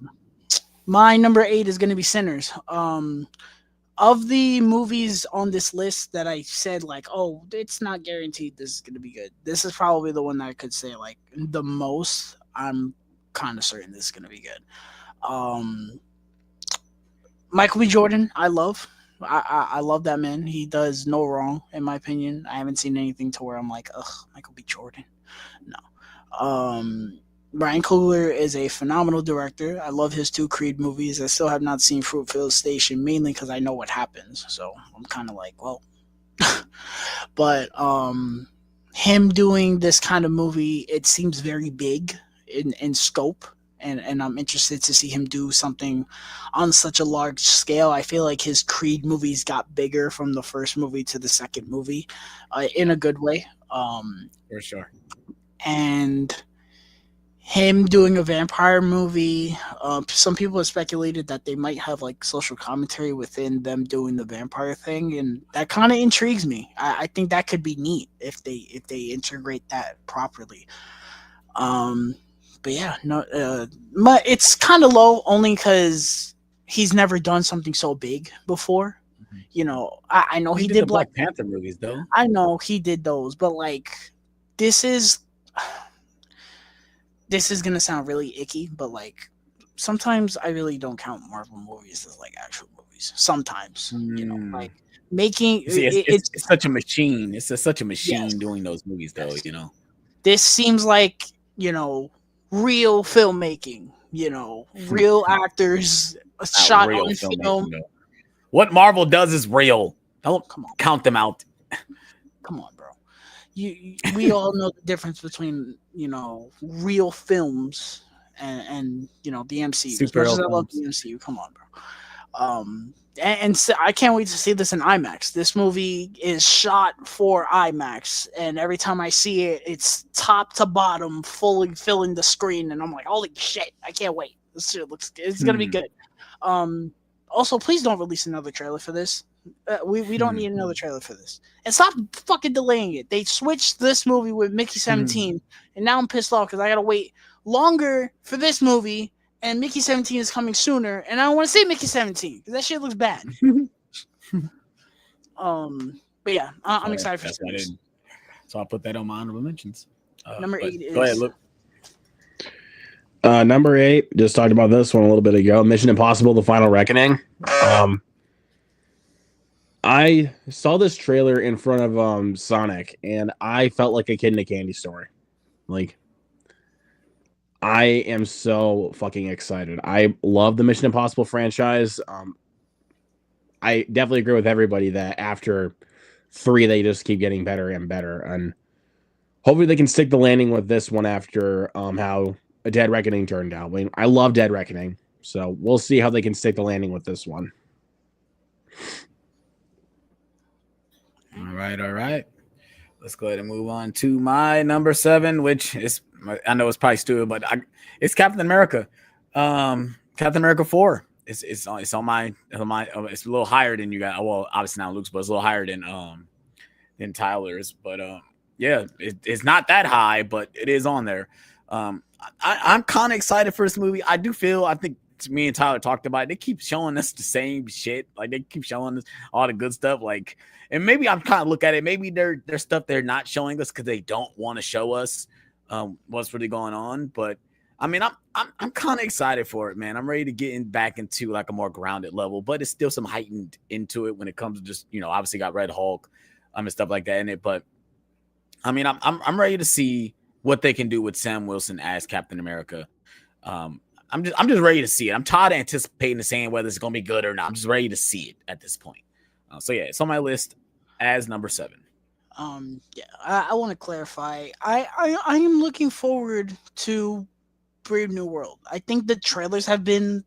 My number 8 is going to be Sinners. Of the movies on this list that I said, like, oh, it's not guaranteed this is going to be good. This is probably the one that I could say, like, the most. I'm kind of certain this is going to be good. Michael B. Jordan, I love. I love that man. He does no wrong, in my opinion. I haven't seen anything to where I'm like, ugh, Michael B. Jordan. No. Ryan Coogler is a phenomenal director. I love his 2 Creed movies. I still have not seen Fruitvale Station, mainly because I know what happens. So I'm kind of like, well. But him doing this kind of movie, it seems very big in scope. And I'm interested to see him do something on such a large scale. I feel like his Creed movies got bigger from the first movie to the second movie, in a good way. For sure. And him doing a vampire movie, some people have speculated that they might have like social commentary within them doing the vampire thing, and that kind of intrigues me. I think that could be neat if they integrate that properly. But yeah, no, it's kind of low only because he's never done something so big before. You know, I know he did Black Panther movies though. I know he did those, but like, this is gonna sound really icky, but like, sometimes I really don't count Marvel movies as like actual movies. Sometimes, you know, like making it's such a machine. It's such a machine doing those movies though. You know, this seems like, you know, real filmmaking, you know, real actors shot on film. What Marvel does is real. Don't count them out. Come on, bro. We all know the difference between, you know, real films and you know, the MCU. As much as I love the MCU, come on, bro. And so I can't wait to see this in IMAX. This movie is shot for IMAX, and every time I see it, it's top to bottom, fully filling the screen, and I'm like, holy shit, I can't wait. This shit it's gonna be good. Also, please don't release another trailer for this. We don't need another trailer for this. And stop fucking delaying it. They switched this movie with Mickey 17, and now I'm pissed off because I gotta wait longer for this movie. And Mickey 17 is coming sooner, and I don't want to see Mickey 17 because that shit looks bad. But yeah, I'm excited for this. So I'll put that on my honorable mentions. Number 8 is. Go ahead, look. Number 8, just talked about this one a little bit ago. Mission Impossible: The Final Reckoning. I saw this trailer in front of Sonic, and I felt like a kid in a candy store. Like, I am so fucking excited. I love the Mission Impossible franchise. I definitely agree with everybody that after 3, they just keep getting better and better. And hopefully they can stick the landing with this one after how a Dead Reckoning turned out. I mean, I love Dead Reckoning, so we'll see how they can stick the landing with this one. All right. Let's go ahead and move on to my number 7, which is, I know it's probably stupid, but it's Captain America. Captain America 4. It's on my it's a little higher than you got. Well, obviously not Luke's, but it's a little higher than Tyler's. But yeah, it's not that high, but it is on there. I'm kind of excited for this movie. I think me and Tyler talked about it. They keep showing us the same shit. Like, they keep showing us all the good stuff. Like, and maybe I'm kind of look at it. Maybe there's stuff they're not showing us because they don't want to show us what's really going on. But I mean, I'm kind of excited for it, man. I'm ready to get back into like a more grounded level, but it's still some heightened into it when it comes to just, you know, obviously got Red Hulk and stuff like that in it. But I mean, I'm ready to see what they can do with Sam Wilson as Captain America. I'm just ready to see it. I'm tired of anticipating and saying whether it's gonna be good or not. I'm just ready to see it at this point. So yeah, it's on my list as number 7. Yeah, I want to clarify. I am looking forward to Brave New World. I think the trailers have been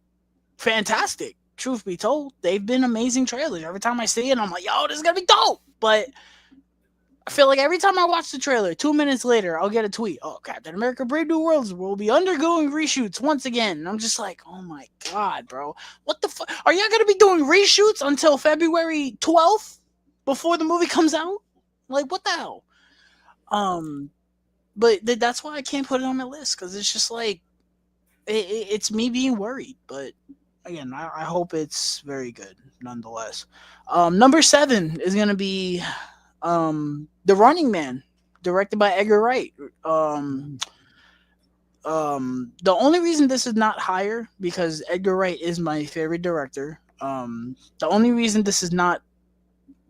fantastic. Truth be told, they've been amazing trailers. Every time I see it, I'm like, yo, this is gonna be dope. But I feel like every time I watch the trailer, 2 minutes later, I'll get a tweet. Oh, Captain America Brave New Worlds will be undergoing reshoots once again. And I'm just like, oh my God, bro. What the fuck? Are y'all going to be doing reshoots until February 12th before the movie comes out? Like, what the hell? But that's why I can't put it on my list, because it's just like, it's me being worried. But again, I hope it's very good nonetheless. Number 7 is going to be The Running Man, directed by Edgar Wright. The only reason this is not higher, because Edgar Wright is my favorite director. The only reason this is not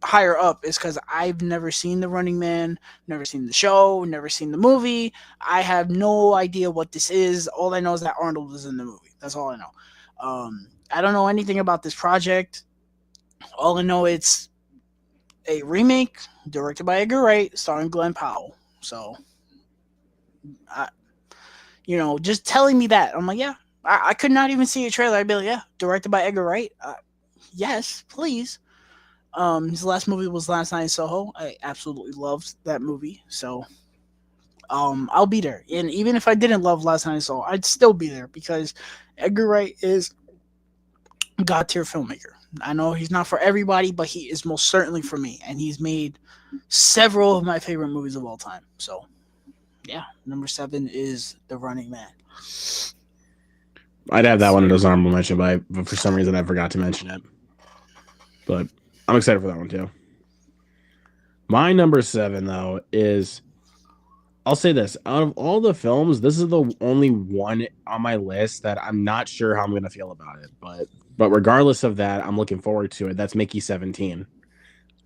higher up is because I've never seen The Running Man, never seen the show, never seen the movie. I have no idea what this is. All I know is that Arnold is in the movie. That's all I know. I don't know anything about this project. All I know, it's a remake directed by Edgar Wright, starring Glenn Powell. So, just telling me that, I'm like, yeah, I could not even see a trailer. I'd be like, yeah, directed by Edgar Wright. Yes, please. His last movie was Last Night in Soho. I absolutely loved that movie. So, I'll be there. And even if I didn't love Last Night in Soho, I'd still be there, because Edgar Wright is a god tier filmmaker. I know he's not for everybody, but he is most certainly for me. And he's made several of my favorite movies of all time. So, yeah, number 7 is The Running Man. I'd have that one as honorable mention, but for some reason I forgot to mention it. But I'm excited for that one too. My number 7, though, is, I'll say this: out of all the films, this is the only one on my list that I'm not sure how I'm going to feel about it. But regardless of that, I'm looking forward to it. That's Mickey 17.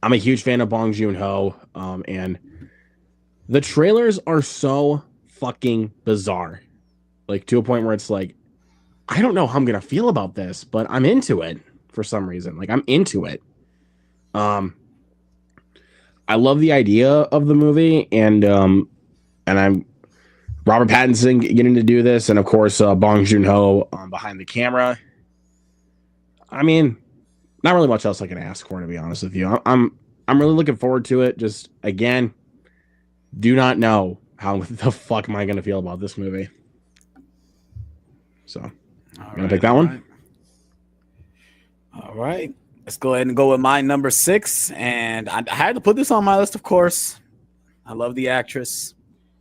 I'm a huge fan of Bong Joon-ho, and the trailers are so fucking bizarre, like to a point where it's like, I don't know how I'm gonna feel about this, but I'm into it for some reason. Like, I'm into it. I love the idea of the movie, and I'm Robert Pattinson getting to do this, and of course Bong Joon-ho behind the camera. I mean, not really much else I can ask for, to be honest with you. I'm really looking forward to it. Just, again, do not know how the fuck am I going to feel about this movie. So, I'm going to pick that one. All right. Let's go ahead and go with my number 6. And I had to put this on my list, of course. I love the actress,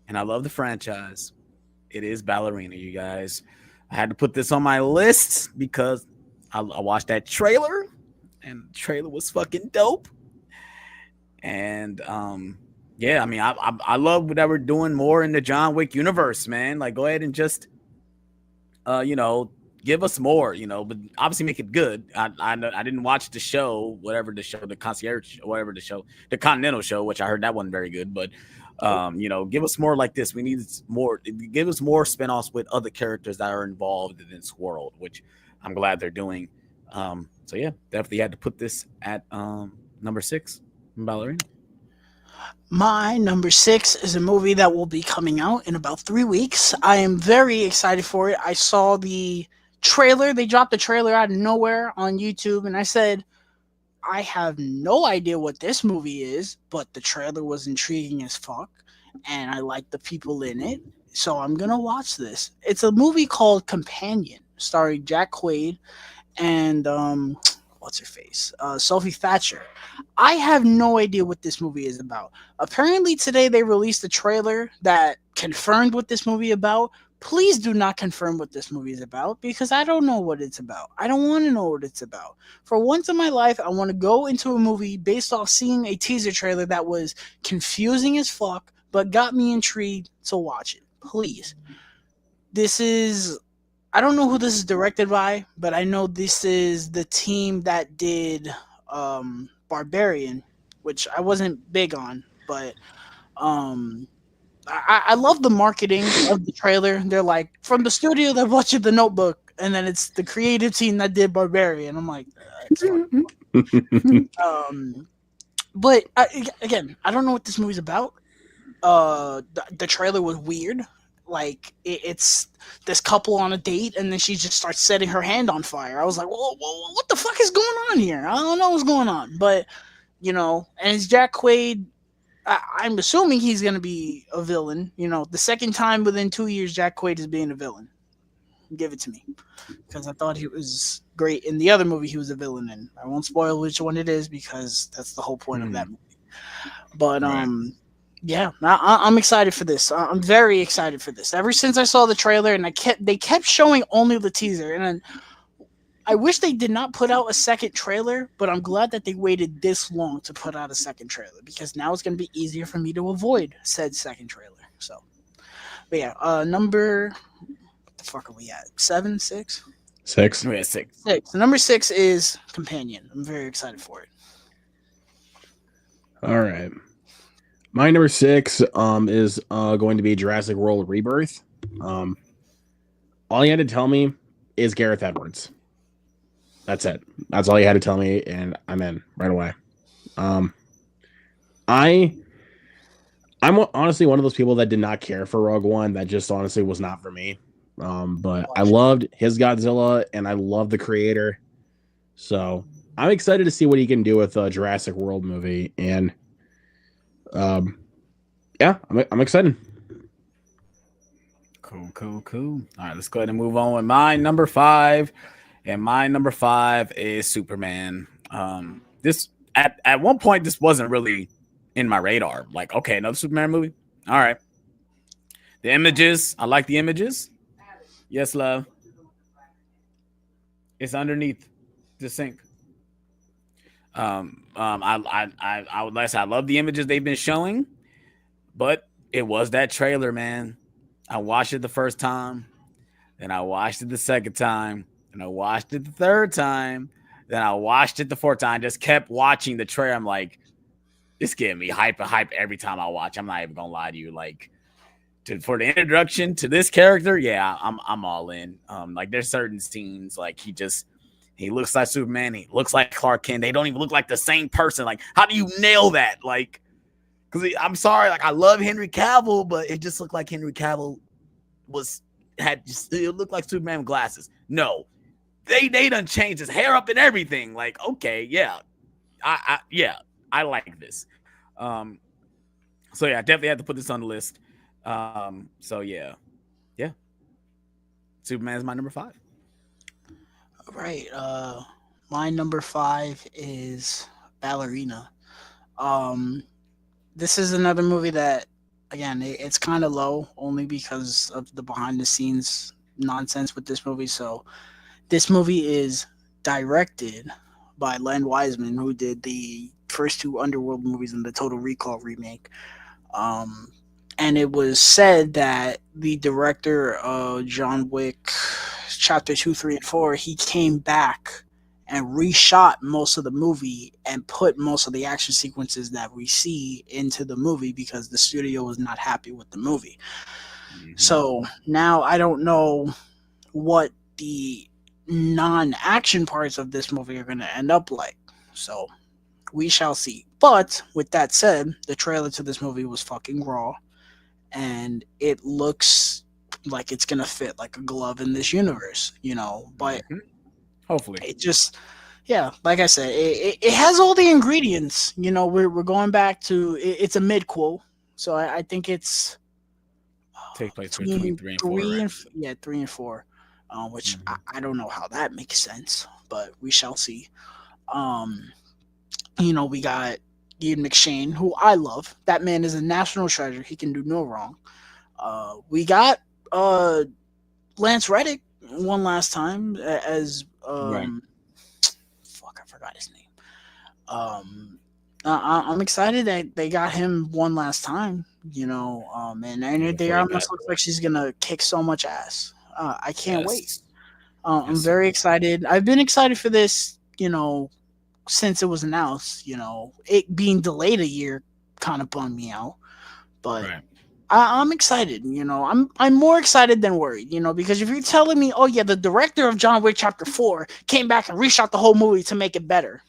and I love the franchise. It is Ballerina, you guys. I had to put this on my list because I watched that trailer, and the trailer was fucking dope. And yeah, I mean, I love that we're doing more in the John Wick universe, man. Like, go ahead and just give us more, but obviously make it good. I didn't watch the show, the concierge, whatever the Continental show, which I heard that wasn't very good, but give us more like this. We need more. Give us more spinoffs with other characters that are involved in this world, which I'm glad they're doing. So yeah, definitely had to put this at number 6, Ballerina. My number 6 is a movie that will be coming out in about 3 weeks. I am very excited for it. I saw the trailer. They dropped the trailer out of nowhere on YouTube, and I said, I have no idea what this movie is, but the trailer was intriguing as fuck, and I like the people in it, so I'm gonna watch this. It's a movie called Companion, starring Jack Quaid and what's her face, Sophie Thatcher. I have no idea what this movie is about. Apparently today they released a trailer that confirmed what this movie is about. Please do not confirm what this movie is about, because I don't know what it's about. I don't want to know what it's about. For once in my life, I want to go into a movie based off seeing a teaser trailer that was confusing as fuck, but got me intrigued to watch it. Please. I don't know who this is directed by, but I know this is the team that did Barbarian, which I wasn't big on, but I love the marketing of the trailer. They're like from the studio that watched The Notebook, and then it's the creative team that did Barbarian. I'm like, it's fun. But again, I don't know what this movie's about. The trailer was weird. Like it's this couple on a date, and then she just starts setting her hand on fire. I was like, whoa, what the fuck is going on here? I don't know what's going on, but and it's Jack Quaid. I'm assuming he's going to be a villain. The second time within 2 years, Jack Quaid is being a villain. Give it to me, because I thought he was great in the other movie he was a villain in. I won't spoil which one it is because that's the whole point of that movie. But yeah, I'm excited for this. I'm very excited for this. Ever since I saw the trailer, and they kept showing only the teaser, and then I wish they did not put out a second trailer, but I'm glad that they waited this long to put out a second trailer, because now it's going to be easier for me to avoid said second trailer. So, but yeah, what the fuck are we at? 7, 6? 6. We're at 6. 6. Number 6 is Companion. I'm very excited for it. All right. My number 6 is going to be Jurassic World Rebirth. All you had to tell me is Gareth Edwards. That's it. That's all you had to tell me, and I'm in right away. I'm honestly one of those people that did not care for Rogue One. That just honestly was not for me. But I loved his Godzilla, and I love the creator. So I'm excited to see what he can do with a Jurassic World movie, and yeah, I'm excited. Cool. All right, let's go ahead and move on with my number 5. And my number 5 is Superman. This at one point this wasn't really in my radar. Like, okay, another Superman movie. All right. The images, I like the images. Yes, love. It's underneath the sink. I would like to say I love the images they've been showing, but it was that trailer, man. I watched it the first time, then I watched it the second time, and I watched it the third time, then I watched it the fourth time. Just kept watching the trailer. I'm like, it's getting me hype every time I watch. I'm not even gonna lie to you. Like, for the introduction to this character, yeah, I'm all in. Like there's certain scenes like he looks like Superman, he looks like Clark Kent. They don't even look like the same person. Like, how do you nail that? Like, because I'm sorry, like I love Henry Cavill, but it just looked like Henry Cavill it looked like Superman with glasses. No, they done changed his hair up and everything. Like, okay, yeah, I like this. So yeah, I definitely had to put this on the list. So yeah, Superman is my number 5. All right. My number 5 is Ballerina. This is another movie that, again, it's kind of low only because of the behind the scenes nonsense with this movie. So this movie is directed by Len Wiseman, who did the first 2 Underworld movies and the Total Recall remake. And it was said that the director of John Wick Chapter 2, 3, and 4, he came back and reshot most of the movie and put most of the action sequences that we see into the movie because the studio was not happy with the movie. Mm-hmm. So now I don't know what the non-action parts of this movie are going to end up like. So we shall see. But with that said, the trailer to this movie was fucking raw. And it looks like it's gonna fit like a glove in this universe, but hopefully it just, like I said, it has all the ingredients. We're going back to it's a midquel, so I think it's take place between 3 and 4, right? 3 and 4, which I don't know how that makes sense, but we shall see. We got Ian McShane, who I love. That man is a national treasure. He can do no wrong. We got Lance Reddick one last time as right. Fuck, I forgot his name. I'm excited that they got him one last time. And they almost looks like she's gonna kick so much ass. I can't wait. I'm very excited. I've been excited for this, since it was announced. It being delayed a year kind of bummed me out, but I'm excited. I'm more excited than worried. Because if you're telling me, oh yeah, the director of John Wick Chapter 4 came back and reshot the whole movie to make it better.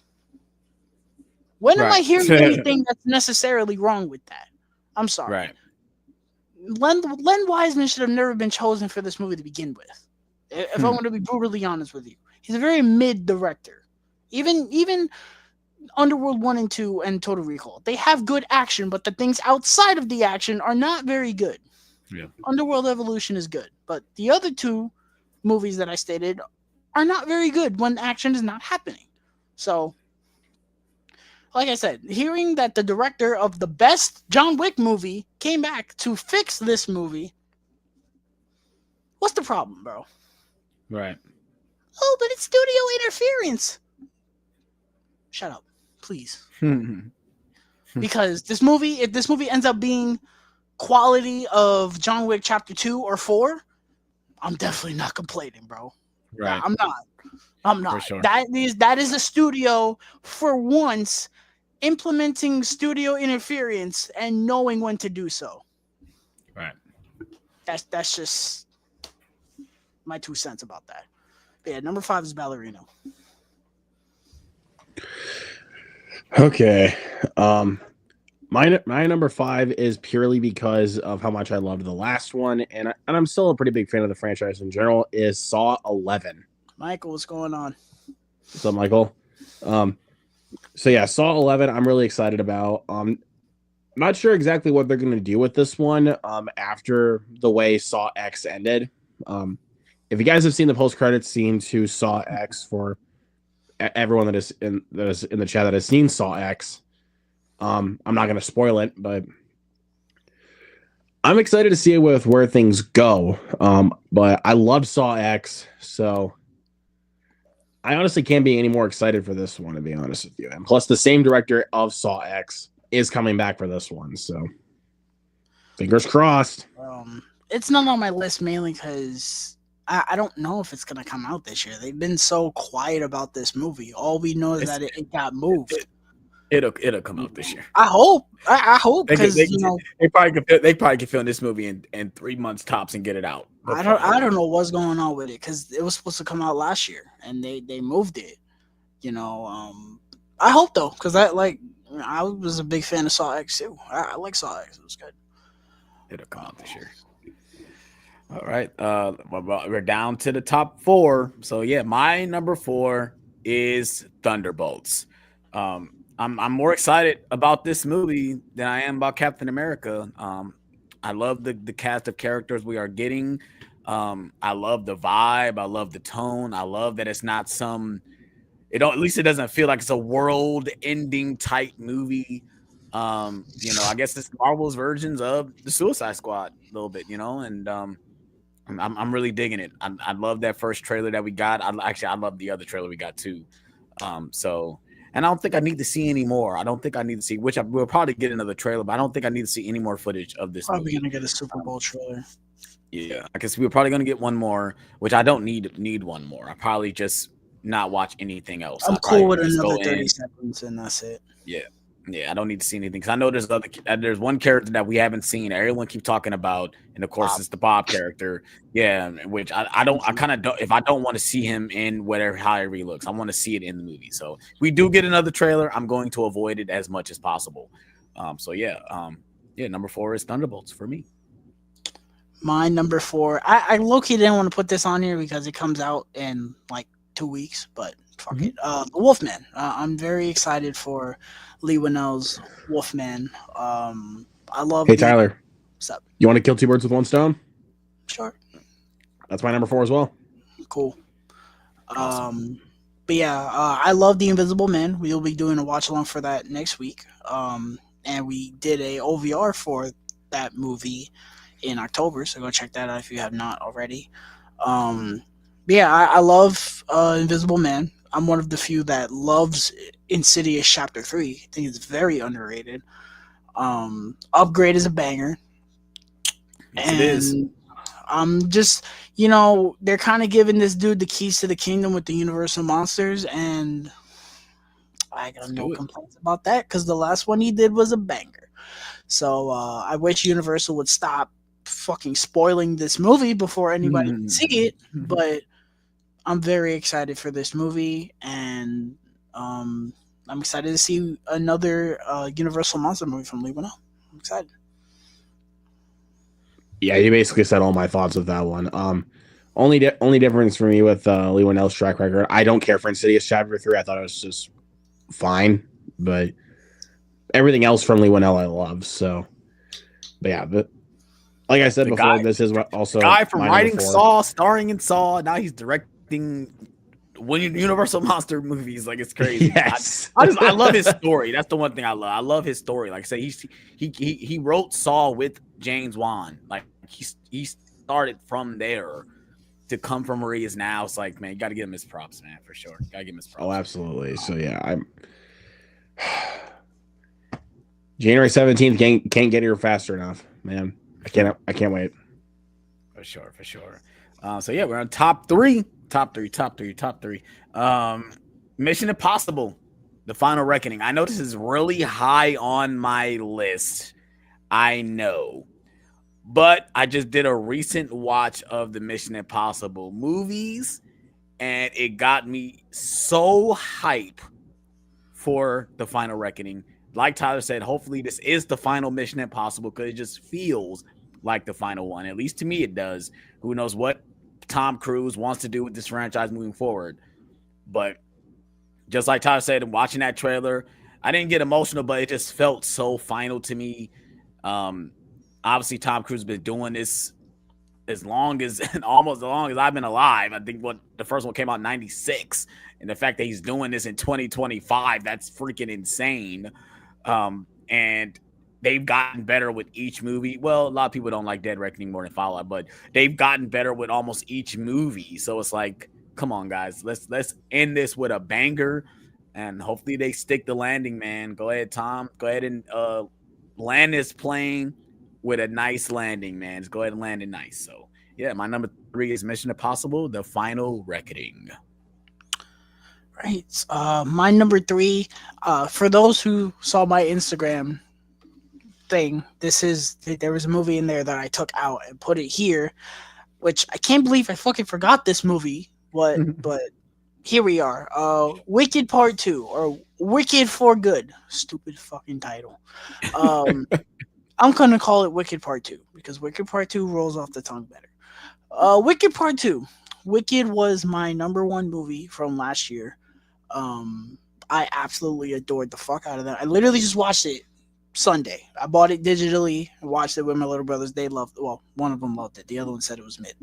When am I Right. hearing anything that's necessarily wrong with that? I'm sorry. Right. Len Wiseman should have never been chosen for this movie to begin with. If I want to be brutally honest with you, he's a very mid director. Even Underworld 1 and 2 and Total Recall, they have good action, but the things outside of the action are not very good. Yeah. Underworld Evolution is good, but the other two movies that I stated are not very good when action is not happening. So, like I said, hearing that the director of the best John Wick movie came back to fix this movie, what's the problem, bro? Right. Oh, but it's studio interference. Shut up, please. Because if this movie ends up being quality of John Wick Chapter 2 or 4, I'm definitely not complaining, bro. Right. I'm not. For sure. That is a studio for once implementing studio interference and knowing when to do so. Right. That's just my 2 cents about that. But yeah, number 5 is Ballerino. Okay. My number 5 is purely because of how much I loved the last one, and I'm still a pretty big fan of the franchise in general, is Saw 11. Michael, what's going on? What's up, Michael? So yeah, Saw 11, I'm really excited about. Not sure exactly what they're going to do with this one after the way Saw X ended. If you guys have seen the post-credits scene to Saw X, for everyone that is in the chat that has seen Saw X, I'm not going to spoil it, but I'm excited to see where things go. But I love Saw X, so I honestly can't be any more excited for this one, to be honest with you. And plus, the same director of Saw X is coming back for this one, so fingers crossed. It's not on my list mainly because I don't know if it's going to come out this year. They've been so quiet about this movie. All we know is that it got moved. It'll come out this year. I hope. I hope, because they probably can film this movie in 3 months tops and get it out. I don't know what's going on with it, because it was supposed to come out last year and they moved it. I hope though, because I was a big fan of Saw X too. I like Saw X. It was good. It'll come out this year. All right. We're down to the top 4. So yeah, my number 4 is Thunderbolts. I'm more excited about this movie than I am about Captain America. I love the cast of characters we are getting. I love the vibe. I love the tone. I love that it's not at least it doesn't feel like it's a world-ending type movie. I guess it's Marvel's versions of the Suicide Squad a little bit, and I'm really digging it. I love that first trailer that we got. I love the other trailer we got too. And I don't think I need to see any more. I don't think I need to see, we'll probably get another trailer, but I don't think I need to see any more footage of this Probably movie. going to get a Super Bowl trailer. Yeah, I guess we're probably going to get one more, which I don't need one more. I probably just not watch anything else. I'm cool with another 30 seconds, and that's it. Yeah, I don't need to see anything, because I know there's one character that we haven't seen. Everyone keeps talking about, and of course it's the Bob character. Yeah, which I kind of don't. If I don't want to see him in however he looks, I want to see it in the movie. So if we do get another trailer, I'm going to avoid it as much as possible. Number 4 is Thunderbolts for me. My number 4, I low-key didn't want to put this on here because it comes out in like 2 weeks, but fuck it. The Wolfman. I'm very excited for Lee Winnell's Wolfman. I love. Hey Tyler, what's up? You want to kill 2 birds with 1 stone? Sure. That's my number 4 as well. Cool. Awesome. But yeah, I love The Invisible Man. We'll be doing a watch along for that next week. And we did a OVR for that movie in October, so go check that out if you have not already. I love Invisible Man. I'm one of the few that loves Insidious Chapter 3. I think it's very underrated. Upgrade is a banger. Yes, it is. I'm just, they're kind of giving this dude the keys to the kingdom with the Universal Monsters, and I got no complaints about that because the last one he did was a banger. So I wish Universal would stop fucking spoiling this movie before anybody can see it. But I'm very excited for this movie, and I'm excited to see another Universal monster movie from Lee Winnell. I'm excited. Yeah, you basically said all my thoughts with that one. Only difference for me with Lee Winnell's track record, I don't care for Insidious Chapter 3. I thought it was just fine, but everything else from Lee Winnell I love. So, but yeah, but like I said before, this is also guy from writing Saw, starring in Saw. Now he's directing Universal monster movies. Like, it's crazy. Yes. I love his story. That's the one thing I love. I love his story. Like I say, he wrote Saw with James Wan. Like he started from there to come from where he is now. It's like, man, you got to give him his props, man, for sure. Got to give him his props. Oh, absolutely. So yeah, I'm January 17th can't get here fast enough, man. I can't wait. For sure. So yeah, we're on top three. Mission Impossible, The Final Reckoning. I know this is really high on my list. I know. But I just did a recent watch of the Mission Impossible movies, and it got me so hype for The Final Reckoning. Like Tyler said, hopefully this is the final Mission Impossible because it just feels like the final one. At least to me it does. Who knows what Tom Cruise wants to do with this franchise moving forward. But just like Tyler said, watching that trailer, I didn't get emotional, but it just felt so final to me. Obviously, Tom Cruise has been doing this almost as long as I've been alive. I think the first one came out in 96. And the fact that he's doing this in 2025, that's freaking insane. And they've gotten better with each movie. Well, a lot of people don't like Dead Reckoning more than Fallout, but they've gotten better with almost each movie. So it's like, come on, guys, let's end this with a banger, and hopefully they stick the landing, man. Go ahead, Tom. Go ahead and land this plane with a nice landing, man. Just go ahead and land it nice. So yeah, my number 3 is Mission Impossible: The Final Reckoning. Right. My number 3, for those who saw my Instagram thing, there was a movie in there that I took out and put it here, which I can't believe I fucking forgot this movie. But here we are. Wicked Part 2, or Wicked for Good. Stupid fucking title. I'm gonna call it Wicked Part 2 because Wicked Part 2 rolls off the tongue better. Wicked Part 2. Wicked was my number 1 movie from last year. I absolutely adored the fuck out of that. I literally just watched it Sunday. I bought it digitally and watched it with my little brothers. They loved it. Well, one of them loved it. The other one said it was mid.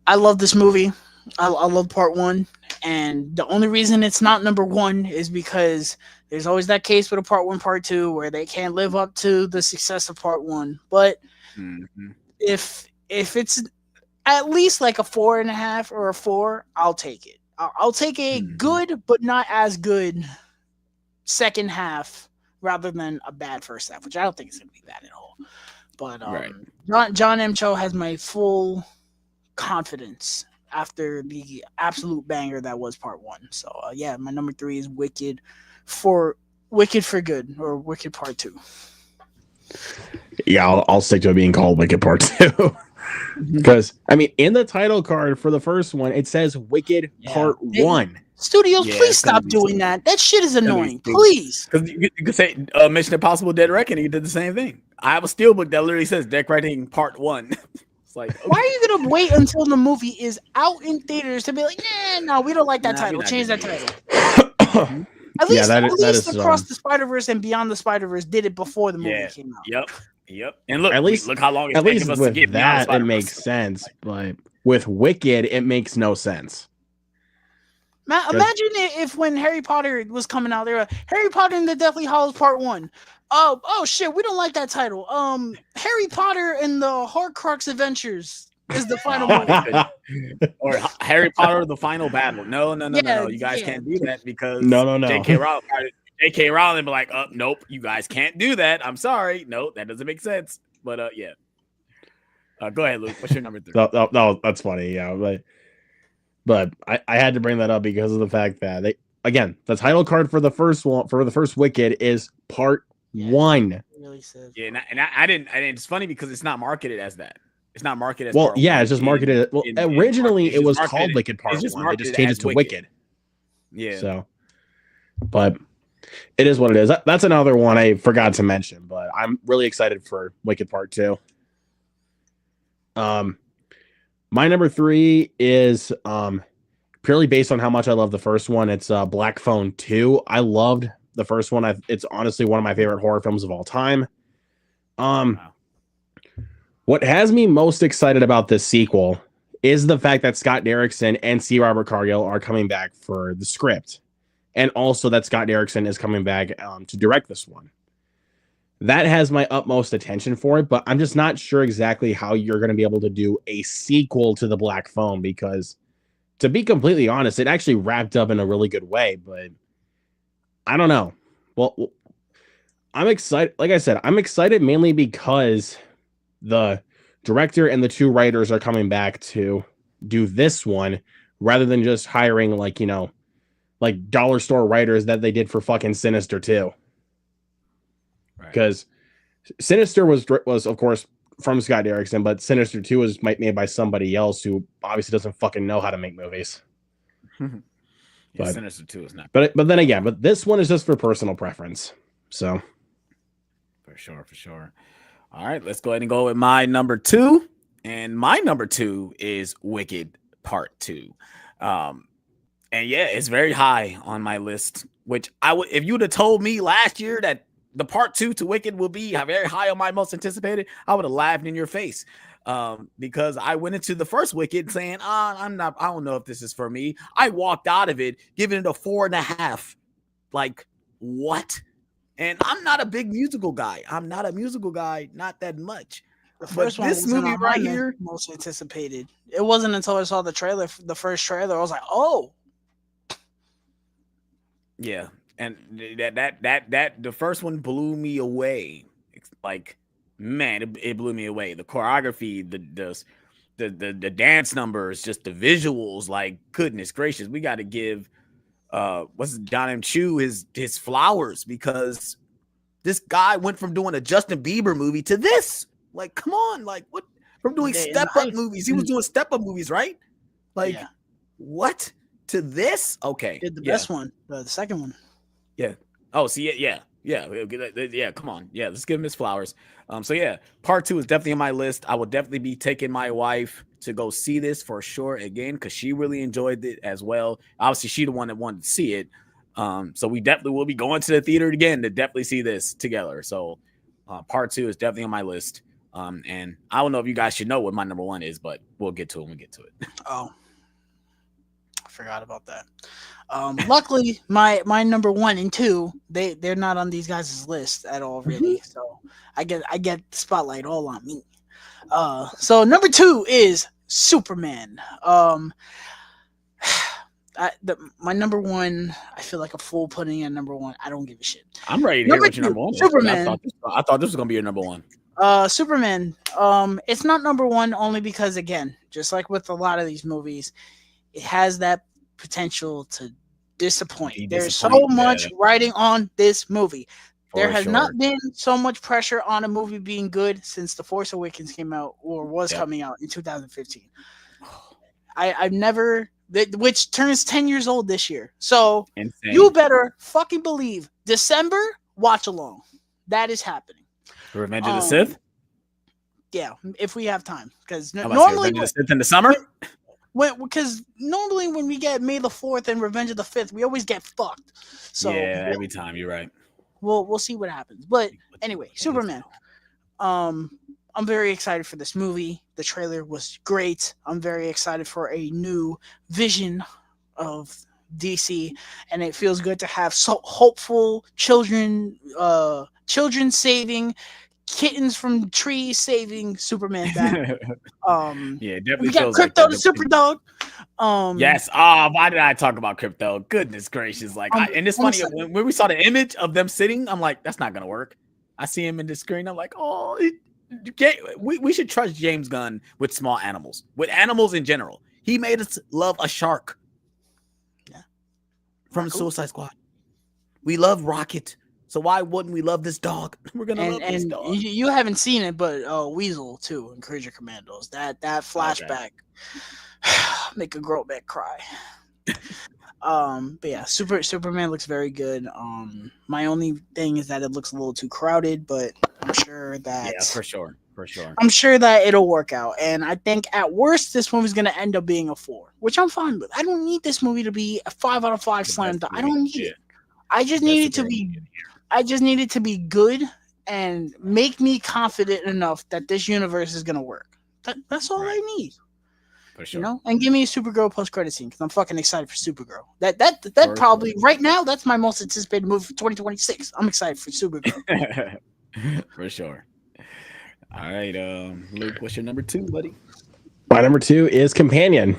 I love this movie. I love Part 1. And the only reason it's not number 1 is because there's always that case with a Part 1, Part 2 where they can't live up to the success of Part 1. But if it's at least like a 4.5 or a 4, I'll take it. I'll take a good but not as good second half rather than a bad first half, which I don't think it's going to be bad at all. But John M. Cho has my full confidence after the absolute banger that was Part 1. So yeah, my number 3 is Wicked for Good, or Wicked Part 2. Yeah, I'll stick to it being called Wicked Part 2. Because, I mean, in the title card for the first one, it says Wicked Part 1. Studios, please stop doing that. That shit is annoying. Please. Because you could say Mission Impossible Dead Reckoning did the same thing. I have a steelbook that literally says Dead Reckoning Part 1. It's like, okay. Why are you going to wait until the movie is out in theaters to be like, no, we don't like that title. Change that title. At least Across the Spider-Verse and Beyond the Spider-Verse did it before the movie came out. Yep. And look how long it's taken us to get that. It makes sense, but with Wicked, it makes no sense. Imagine if when Harry Potter was coming out, they were Harry Potter and the Deathly Hallows Part 1. Oh shit, we don't like that title. Harry Potter and the Horcrux Adventures is the final movie. Or Harry Potter: The Final Battle. No. You guys can't do that because no. J.K. Rowling be like, nope, you guys can't do that. I'm sorry. No, that doesn't make sense. But yeah. Go ahead, Luke. What's your number 3? No, that's funny. Yeah, but But I had to bring that up because of the fact that the title card for the first one, for the first Wicked, is part 1. Really says. Yeah, and I didn't. And it's funny because it's not marketed as that. It's not marketed as Well, part yeah, one. it's just marketed. Originally it's it just was marketed- called Wicked Part it's just 1. They just marketed changed as it to Wicked. Yeah. So, but it is what it is. That's another one I forgot to mention, but I'm really excited for Wicked Part 2. My number 3 is purely based on how much I love the first one. It's Black Phone 2. I loved the first one. It's honestly one of my favorite horror films of all time. Wow. What has me most excited about this sequel is the fact that Scott Derrickson and C. Robert Cargill are coming back for the script, and also that Scott Derrickson is coming back to direct this one. That has my utmost attention for it, but I'm just not sure exactly how you're going to be able to do a sequel to The Black Phone, because to be completely honest, it actually wrapped up in a really good way, but I don't know. Well, I'm excited. Like I said, I'm excited mainly because the director and the 2 writers are coming back to do this one rather than just hiring like dollar store writers that they did for fucking Sinister 2. Because Sinister was of course from Scott Derrickson, but Sinister 2 was made by somebody else who obviously doesn't fucking know how to make movies. Yeah, Sinister 2 is not. But then again, but this one is just for personal preference. So for sure. All right, let's go ahead and go with my number 2. And my number 2 is Wicked Part 2. And yeah, it's very high on my list, which if you would have told me last year that the part 2 to Wicked will be very high on my most anticipated, I would have laughed in your face. Because I went into the first Wicked saying, I don't know if this is for me. I walked out of it giving it a 4.5. Like, what? And I'm not a big musical guy. Not that much. The first one, this movie right here, most anticipated. It wasn't until I saw the trailer, the first trailer, I was like, oh. Yeah. And that the first one blew me away. It's like, man, it blew me away. The choreography, the dance numbers, just the visuals, like, goodness gracious, we got to give John M. Chu his flowers, because this guy went from doing a Justin Bieber movie to this. Like, come on, like, what? From doing step-up movies. He was doing step-up movies, right? Like, what? To this? Okay. Did the best one, the second one. Yeah. Oh, see, yeah. Come on. Yeah, let's give him his flowers. So yeah, part 2 is definitely on my list. I will definitely be taking my wife to go see this for sure again, because she really enjoyed it as well. Obviously, she the one that wanted to see it. So we definitely will be going to the theater again to definitely see this together. So part 2 is definitely on my list. And I don't know if you guys should know what my number 1 is, but we'll get to it when we get to it. Oh, I forgot about that. Luckily, my number 1 and 2, they're not on these guys' list at all, really. So I get the spotlight all on me. So number 2 is Superman. My number 1, I feel like a fool putting in number 1. I don't give a shit. I'm ready to hear what your number 1 is. Superman. I thought this was gonna be your number 1. Superman. It's not number 1 only because, again, just like with a lot of these movies, it has that potential to disappoint. There's so much writing on this movie. There has not been so much pressure on a movie being good since The Force Awakens came out, or was coming out in 2015. I've never, which turns 10 years old this year. So you better fucking believe December watch along. That is happening. Revenge of the Sith? Yeah, if we have time. Because normally Revenge of the Sith in the summer? Because normally when we get May the 4th and Revenge of the 5th, we always get fucked. So yeah, every time. You're right. We'll see what happens. But anyway, Superman. I'm very excited for this movie. The trailer was great. I'm very excited for a new vision of DC, and it feels good to have so hopeful children saving, kittens from trees saving Superman back. Yeah, definitely. We got Crypto the Super Dog. Yes. Why did I talk about Crypto? Goodness gracious! Like, and it's funny when we saw the image of them sitting, I'm like, that's not gonna work. I see him in the screen. I'm like, oh, we should trust James Gunn with small animals, with animals in general. He made us love a shark. Yeah. From Suicide Squad. We love Rocket. So why wouldn't we love this dog? We're gonna love this dog. You haven't seen it, but Weasel too in Creature Commandos. That flashback make a grown man cry. But yeah, Superman looks very good. My only thing is that it looks a little too crowded, but I'm sure that for sure. I'm sure that it'll work out. And I think at worst this movie's gonna end up being a 4, which I'm fine with. I don't need this movie to be a 5 out of 5 slam dunk. I don't need it. I just need it to be good and make me confident enough that this universe is gonna work. That's all I need. For sure. You know, and give me a Supergirl post-credit scene because I'm fucking excited for Supergirl. That probably right now that's my most anticipated movie for 2026. I'm excited for Supergirl. For sure. All right, Luke, what's your number 2, buddy? My number 2 is Companion.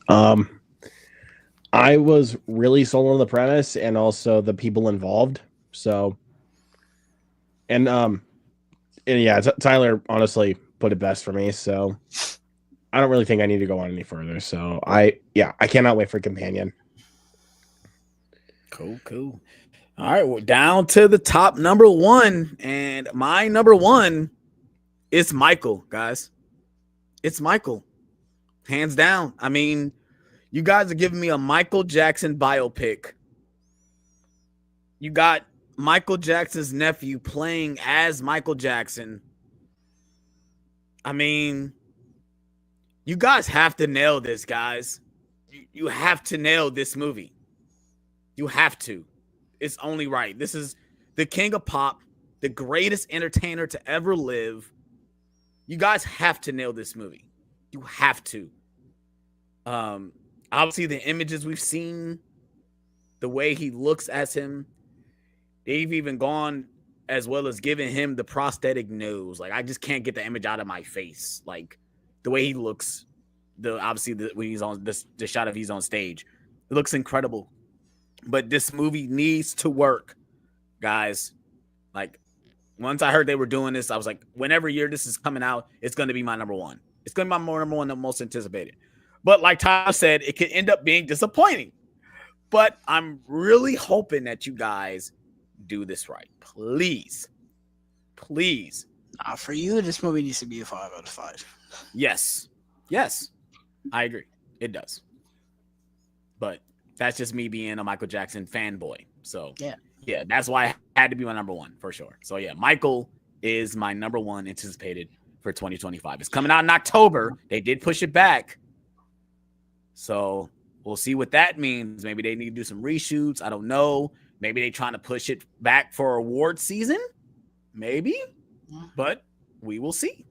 I was really sold on the premise and also the people involved. So, and yeah, Tyler honestly put it best for me. So, I don't really think I need to go on any further. So, I cannot wait for Companion. Cool. All right, we're down to the top number 1, and my number 1 is Michael, guys. It's Michael, hands down. I mean, you guys are giving me a Michael Jackson biopic. You got Michael Jackson's nephew playing as Michael Jackson. I mean, you guys have to nail this, guys. You have to nail this movie. You have to. It's only right. This is the king of pop, the greatest entertainer to ever live. You guys have to nail this movie. You have to. Obviously, the images we've seen, the way he looks as him, they've even gone as well as giving him the prosthetic nose. Like, I just can't get the image out of my face. Like, the way he looks, when he's on the shot of he's on stage, it looks incredible. But this movie needs to work, guys. Like, once I heard they were doing this, I was like, whenever year this is coming out, it's going to be my number 1. It's going to be my number 1, the most anticipated. But like Tyler said, it could end up being disappointing. But I'm really hoping that you guys do this right. Please. For you, this movie needs to be a 5 out of 5. Yes. I agree. It does. But that's just me being a Michael Jackson fanboy. So yeah, that's why it had to be my number 1 for sure. So yeah, Michael is my number 1 anticipated for 2025. It's coming out in October. They did push it back. So we'll see what that means. Maybe they need to do some reshoots. I don't know. Maybe they're trying to push it back for award season. Maybe. But we will see.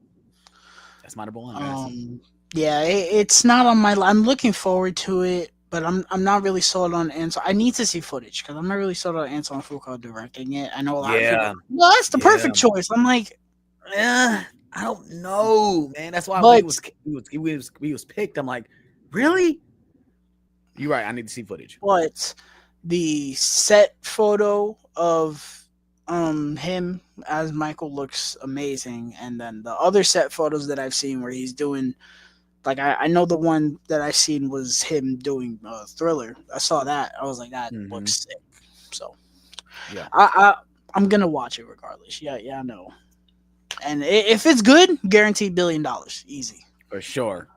That's my number 1. Yeah, it's not on my. I'm looking forward to it, but I'm not really sold on Anton. I need to see footage because I'm not really sold on Anton Fuqua directing it. I know a lot of people. Well, that's the perfect choice. I'm like, I don't know, man. That's why when he was picked, I'm like, really? You're right. I need to see footage. But the set photo of him as Michael looks amazing, and then the other set photos that I've seen where he's doing, like I know the one that I've seen was him doing Thriller. I saw that. I was like, that looks sick. So yeah, I'm gonna watch it regardless. Yeah, I know. And if it's good, guaranteed $1 billion, easy. For sure.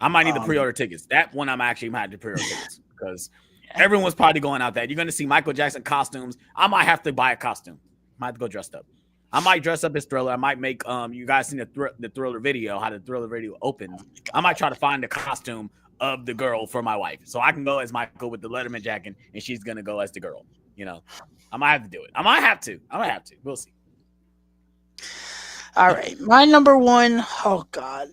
I might need to pre-order tickets. That one I'm actually might have to pre-order tickets because everyone's probably going out there. You're going to see Michael Jackson costumes. I might have to buy a costume. Might have to go dressed up. I might dress up as Thriller. I might make you guys seen the Thriller video, how the Thriller video opens. I might try to find the costume of the girl for my wife, so I can go as Michael with the Letterman jacket, and she's gonna go as the girl. You know, I might have to do it. I might have to. We'll see. All right, my number 1. Oh God,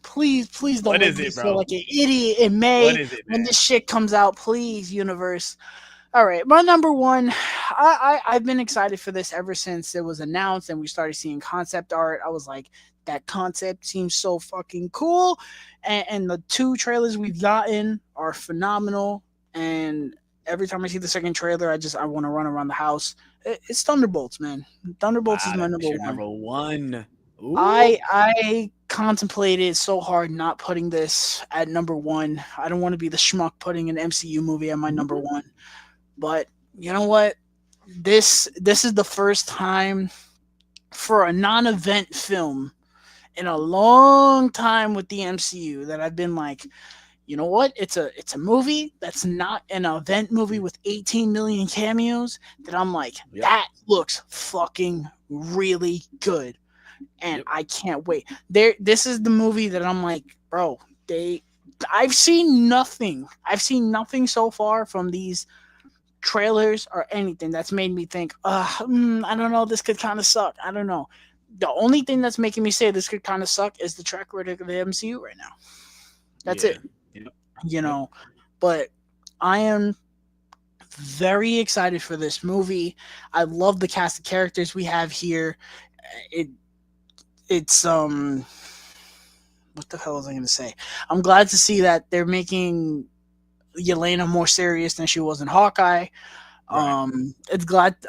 please don't what let is me it, bro? feel like an idiot in May when this shit comes out. Please, universe. All right, my number 1. I've been excited for this ever since it was announced and we started seeing concept art. I was like, that concept seems so fucking cool, and the 2 trailers we've gotten are phenomenal. And every time I see the second trailer, I want to run around the house. It's Thunderbolts, man. Thunderbolts is my number 1. Number 1. Ooh. I contemplated so hard not putting this at number one. I don't want to be the schmuck putting an MCU movie at my number one. But you know what? This is the first time for a non-event film in a long time with the MCU that I've been like, you know what? It's a movie that's not an event movie with 18 million cameos that I'm like, that looks fucking really good. And I can't wait. This is the movie that I'm like, bro, I've seen nothing. I've seen nothing so far from these trailers or anything that's made me think, I don't know, this could kind of suck. I don't know. The only thing that's making me say this could kind of suck is the track record of the MCU right now. That's it. Yep. You know, but I am very excited for this movie. I love the cast of characters we have here. It's what the hell was I going to say? I'm glad to see that they're making Yelena more serious than she was in Hawkeye. Right.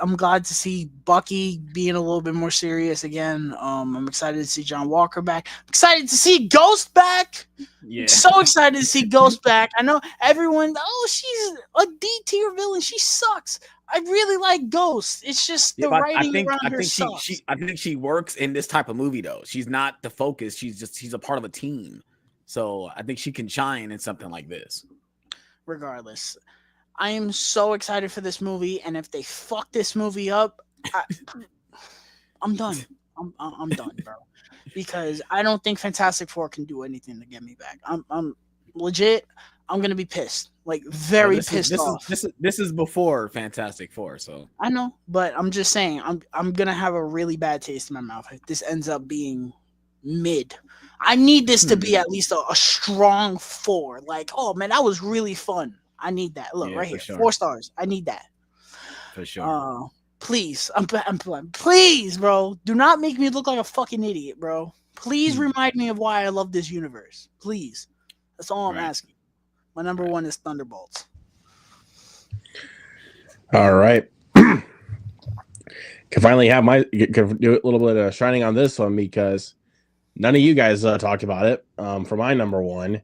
I'm glad to see Bucky being a little bit more serious again. I'm excited to see John Walker back. I'm excited to see Ghost back. Yeah. So excited to see Ghost back. I know everyone, she's a D tier villain. She sucks. I really like Ghost. It's just the writing around her sucks. I think she works in this type of movie though. She's not the focus. She's a part of a team. So I think she can shine in something like this. Regardless, I am so excited for this movie, and if they fuck this movie up, I'm done. I'm done, bro. Because I don't think Fantastic Four can do anything to get me back. I'm legit. I'm gonna be pissed, like very pissed off. This is before Fantastic Four, so I know, but I'm just saying, I'm gonna have a really bad taste in my mouth if this ends up being mid. I need this to be at least a strong 4. Like, oh man, that was really fun. I need that. Look right here, sure. 4 stars. I need that for sure. Please, I'm please, bro. Do not make me look like a fucking idiot, bro. Please remind me of why I love this universe. Please, that's all I'm asking. My number one is Thunderbolts. All right. Can finally have can do a little bit of shining on this one because none of you guys talked about it. For my number one,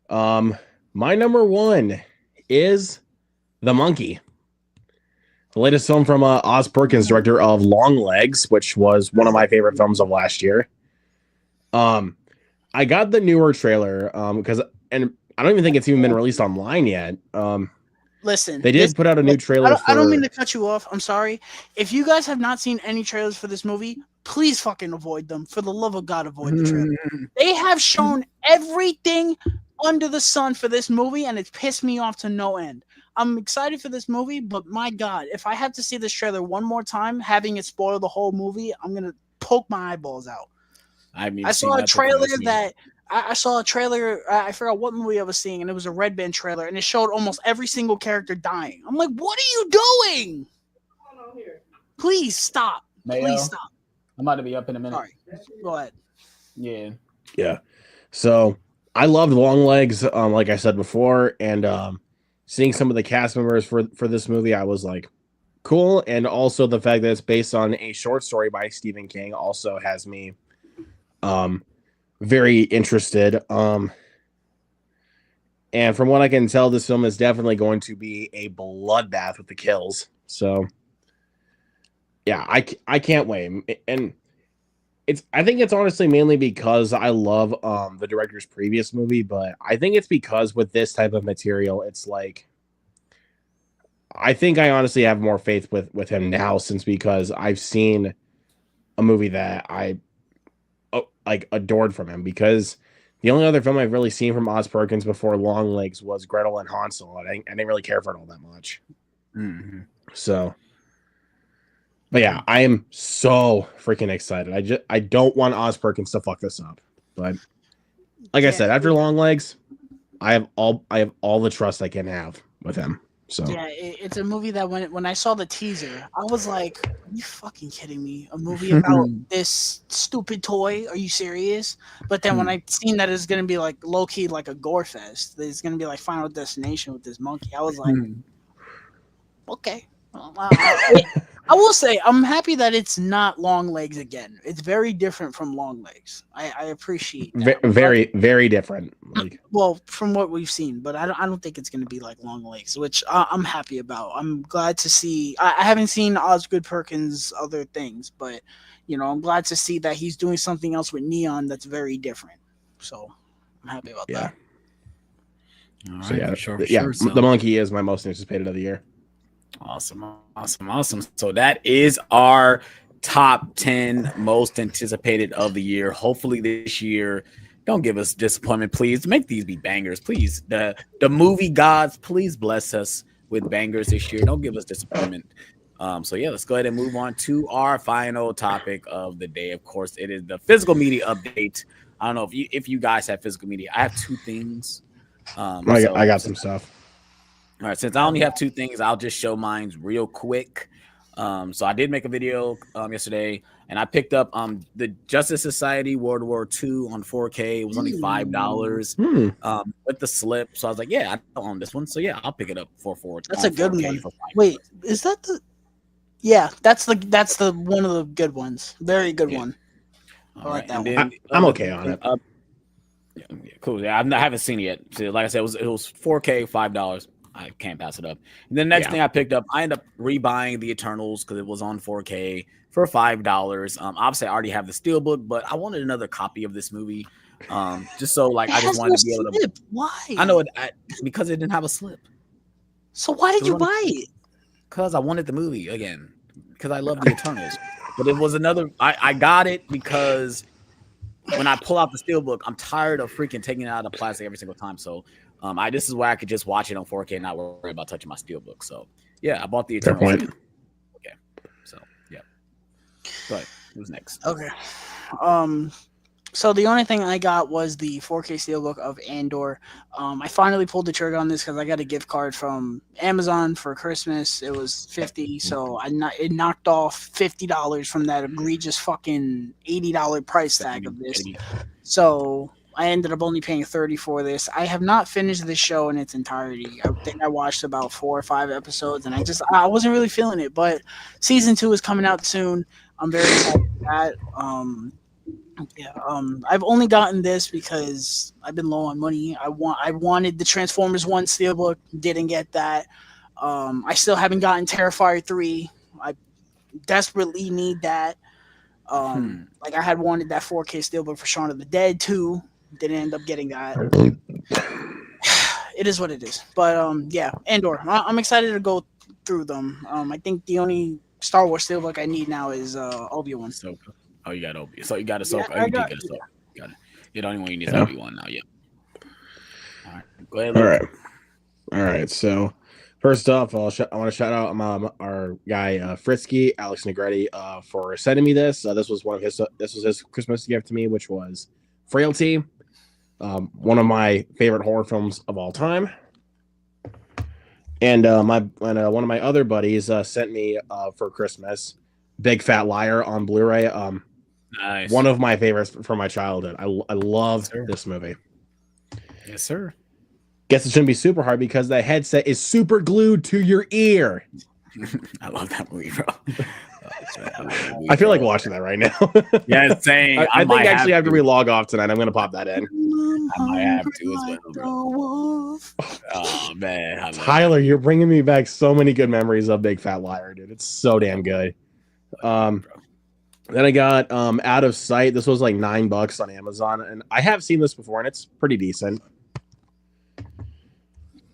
my number one is The Monkey, the latest film from Oz Perkins, director of Long Legs, which was one of my favorite films of last year. I got the newer trailer because I don't even think it's even been released online yet. Listen, they did put out a new trailer. I don't mean to cut you off. I'm sorry. If you guys have not seen any trailers for this movie, please fucking avoid them. For the love of God, avoid the trailer. They have shown everything under the sun for this movie, and it's pissed me off to no end. I'm excited for this movie, but my God, if I have to see this trailer one more time, having it spoil the whole movie, I'm going to poke my eyeballs out. I saw a trailer I saw a trailer. I forgot what movie I was seeing, and it was a Red Band trailer, and it showed almost every single character dying. I'm like, what are you doing? What's going on here? Please stop. Mayo, please stop. I'm about to be up in a minute. Sorry. Go ahead. Yeah. So I loved Long Legs, like I said before, and seeing some of the cast members for this movie, I was like, cool. And also the fact that it's based on a short story by Stephen King also has me very interested. And from what I can tell, this film is definitely going to be a bloodbath with the kills. So yeah, I can't wait. And I think it's honestly mainly because I love the director's previous movie, but I think it's because with this type of material, it's like I think I honestly have more faith with him now because I've seen a movie that I like adored from him, because the only other film I've really seen from Oz Perkins before Long Legs was Gretel and Hansel, and I didn't really care for it all that much. Mm-hmm. So, but yeah, I am so freaking excited. I don't want Oz Perkins to fuck this up, but like I said, after Long Legs, I have all the trust I can have with him. So yeah, it's a movie that when I saw the teaser, I was like, "Are you fucking kidding me? A movie about this stupid toy? Are you serious?" But then when I seen that it's gonna be like low key like a gore fest, it's gonna be like Final Destination with this monkey, I was like, "Okay." I will say I'm happy that it's not Long Legs again. It's very different from Long Legs. I appreciate that. Very, very different. Like, Well, from what we've seen, but I don't think it's going to be like Long Legs, which I'm happy about. I'm glad to see. I haven't seen Osgood Perkins' other things, but I'm glad to see that he's doing something else with Neon that's very different. So I'm happy about yeah. All right, So yeah, for sure, yeah. So. The Monkey is my most anticipated of the year. Awesome. So that is our top 10 most anticipated of the year. Hopefully this year, don't give us disappointment, please. Make these be bangers, please. The movie gods, please bless us with bangers this year. Don't give us disappointment. So yeah, let's go ahead and move on to our final topic of the day. Of course, it is the physical media update. I don't know if you guys have physical media. I have two things. I got some stuff. All right, since I only have two things, I'll just show mine real quick. So I did make a video yesterday, and I picked up the Justice Society World War II on 4K. It was only $5 with the slip. So I was like, yeah, I don't own this one. So yeah, I'll pick it up for 4K. That's a good one. Wait, is that the? Yeah, that's the one of the good ones. Very good one. I like that one. I'm okay on it. Yeah, cool. Yeah, I haven't seen it yet. So, like I said, it was 4K, $5. I can't pass it up. And then the next thing I picked up, I ended up rebuying the Eternals because it was on 4K for $5. Obviously, I already have the Steelbook, but I wanted another copy of this movie, just so like I just wanted to be able to. Why? I know it because it didn't have a slip. So why did you buy it? Because I wanted the movie again. Because I love the Eternals. But it was another. I got it because when I pull out the Steelbook, I'm tired of freaking taking it out of plastic every single time. So. This is where I could just watch it on 4K and not worry about touching my Steelbook. So, yeah, I bought the Eternals. Okay. So, yeah. But who's next? Okay. So the only thing I got was the 4K Steelbook of Andor. I finally pulled the trigger on this because I got a gift card from Amazon for Christmas. It was $50, so it knocked off $50 from that egregious fucking $80 price tag of this. So I ended up only paying $30 for this. I have not finished this show in its entirety. I think I watched about 4 or 5 episodes, and I wasn't really feeling it. But season 2 is coming out soon. I'm very excited for that. I've only gotten this because I've been low on money. I wanted the Transformers 1 Steelbook, didn't get that. I still haven't gotten Terrifier 3. I desperately need that. Like I had wanted that 4K Steelbook for Shaun of the Dead too. Didn't end up getting that. It is what it is. But yeah, Andor. I'm excited to go through them. I think the only Star Wars Steelbook I need now is Obi-Wan. Oh, you got Obi. So you got Ahsoka. Yeah, you did get Ahsoka. Got it. You don't even need Obi-Wan now. Yeah. All right. Go ahead. All right. So first off, I want to shout out our guy Frisky, Alex Negretti, for sending me this. This was his Christmas gift to me, which was Frailty, one of my favorite horror films of all time. And one of my other buddies sent me for Christmas Big Fat Liar on Blu-ray. Nice. One of my favorites from my childhood. I love this movie. Yes, sir. Guess it shouldn't be super hard because the headset is super glued to your ear. I love that movie, bro. I feel like watching that right now. Yeah, it's saying. I think actually after we log off tonight, I'm going to pop that in. I might have to as well, bro. Oh, man. Tyler, you're bringing me back so many good memories of Big Fat Liar, dude. It's so damn good. Then I got Out of Sight. This was like $9 on Amazon, and I have seen this before, and it's pretty decent.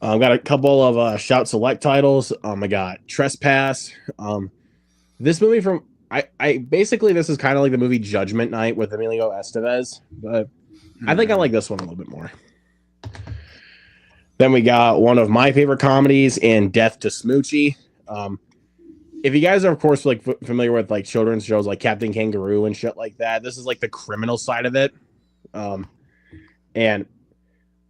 I've got a couple of Shout Select titles. I got Trespass. This movie from I basically this is kind of like the movie Judgment Night with Emilio Estevez, but I think I like this one a little bit more. Then we got one of my favorite comedies in Death to Smoochie. If you guys are, of course, like familiar with like children's shows like Captain Kangaroo and shit like that, this is like the criminal side of it. And